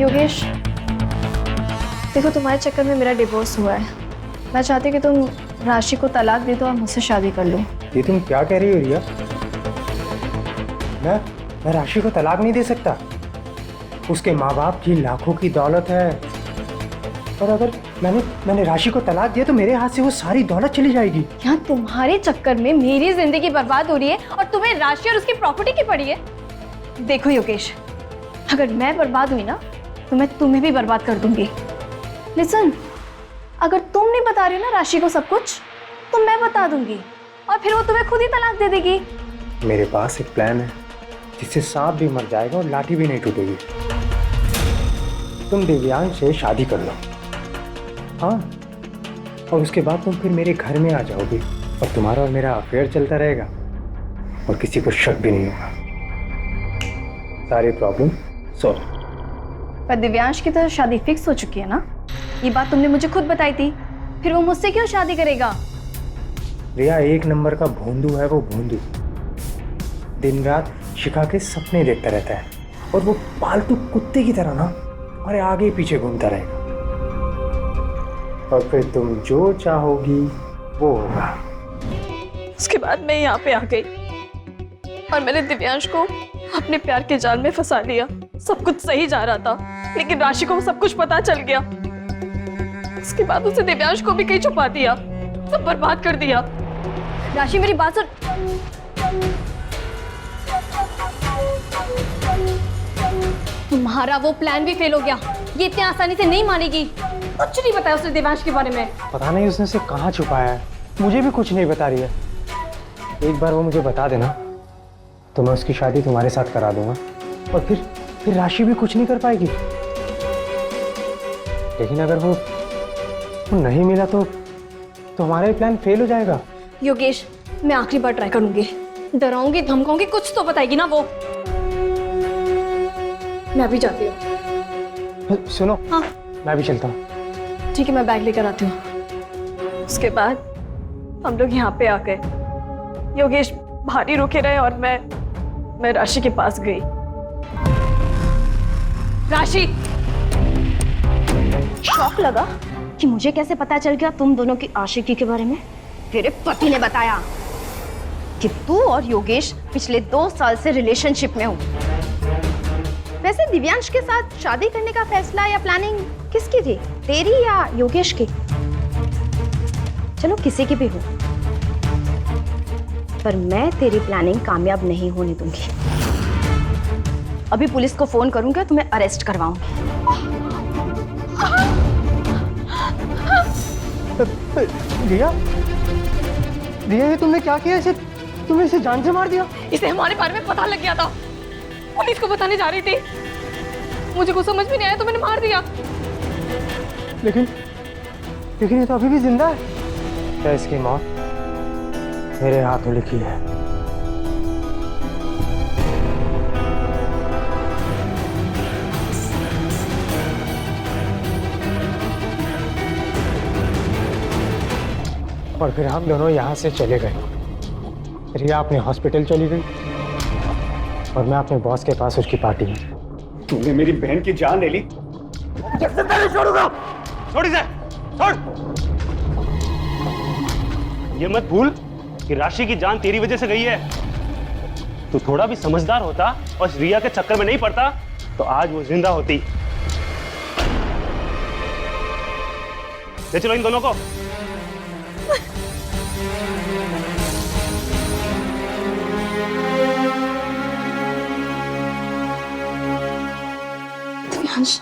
योगेश, देखो तुम्हारे चक्कर में मेरा डिवोर्स हुआ है। मैं चाहती कि तुम राशि को तलाक दे दो और मुझसे शादी कर लो। ये तुम क्या कह रही हो रिया? मैं राशि को तलाक नहीं दे सकता। उसके माँ बाप की लाखों की दौलत है, और अगर मैंने राशि को तलाक दिया तो मेरे हाथ से वो सारी दौलत चली जाएगी। यहाँ तुम्हारे चक्कर में मेरी जिंदगी बर्बाद हो रही है और तुम्हें राशि और उसकी प्रॉपर्टी की पड़ी है। देखो योगेश, अगर मैं बर्बाद हुई ना तो मैं तुम्हें भी बर्बाद कर दूंगी। लिसन, अगर तुम नहीं बता रही ना राशि को सब कुछ, तो मैं बता दूंगी और फिर वो तुम्हें खुद ही तलाक दे देगी। मेरे पास एक प्लान है जिससे सांप भी मर जाएगा और लाठी भी नहीं टूटेगी। तुम दिव्यांश से शादी कर लो, हाँ, और उसके बाद तुम फिर मेरे घर में आ जाओगी और तुम्हारा और मेरा अफेयर चलता रहेगा और किसी को शक भी नहीं होगा। सारी प्रॉब्लम सॉल्व। पर दिव्यांश की तो शादी फिक्स हो चुकी है ना? ये बात तुमने मुझे खुद बताई थी, फिर वो मुझसे क्यों शादी करेगा? रिया एक नंबर का भोंदू है। वो भोंदू दिन रात शिखा के सपने देखता रहता है, और वो पालतू कुत्ते की तरह ना हमारे आगे पीछे घूमता रहेगा, और फिर तुम जो चाहोगी वो होगा। उसके बाद मैं यहाँ पे आ गई और मैंने दिव्यांश को अपने प्यार के जाल में फंसा लिया। सब कुछ सही जा रहा था, लेकिन राशि को सब कुछ पता चल गया। उसके बाद उसे दिव्यांश को भी कहीं छुपा दिया, सब बर्बाद कर दिया। राशि मेरी बात सुन। तुम्हारा वो प्लान भी फेल हो गया। ये इतनी आसानी से नहीं मानेगी। कुछ नहीं बताया उसने दिव्यांश के बारे में। पता नहीं उसने उसे कहाँ छुपाया है, मुझे भी कुछ नहीं बता रही है। एक बार वो मुझे बता देना तो मैं उसकी शादी तुम्हारे साथ करा दूंगा, और फिर राशि भी कुछ नहीं कर पाएगी। लेकिन अगर वो नहीं मिला तो हमारा ये प्लान फेल हो जाएगा। योगेश, मैं आखिरी बार ट्राई करूंगी। डराऊंगी, धमकाऊंगी, कुछ तो बताएगी ना वो। मैं अभी जाती हूँ। सुनो, हाँ, मैं भी चलता हूँ। ठीक है, मैं बैग लेकर आती हूँ। उसके बाद हम लोग यहाँ पे आ गए। योगेश बाहर ही रुके रहे और मैं राशि के पास गई। राशि, शौक लगा कि मुझे कैसे पता चल गया तुम दोनों की आशिकी के बारे में? तेरे पति ने बताया कि तू और योगेश पिछले 2 साल से रिलेशनशिप में हो। वैसे दिव्यांश के साथ शादी करने का फैसला या प्लानिंग किसकी थी, तेरी या योगेश की? चलो किसी की भी हो, पर मैं तेरी प्लानिंग कामयाब नहीं होने दूंगी। अभी पुलिस को फोन करूंगा, तुम्हें अरेस्ट करवाऊंगी। रिया, ये तुमने क्या किया? तुमने इसे जान से मार दिया? इसे हमारे बारे में पता लग गया था, पुलिस को बताने जा रही थी। मुझे कुछ समझ में नहीं आया तो मैंने मार दिया। लेकिन ये तो अभी भी जिंदा है। क्या इसकी मौत मेरे हाथों लिखी है? और फिर हम दोनों यहाँ से चले गए। रिया अपने हॉस्पिटल चली गई और मैं अपने बॉस के पास उसकी पार्टी में। तूने मेरी बहन की जान ले ली, जब तक नहीं छोड़ूंगा। छोड़ इसे, छोड़। ये मत भूल कि राशि की जान तेरी वजह से गई है। तू थोड़ा भी समझदार होता और रिया के चक्कर में नहीं पड़ता तो आज वो जिंदा होती। ले चलो इन दोनों को। दिव्यांश,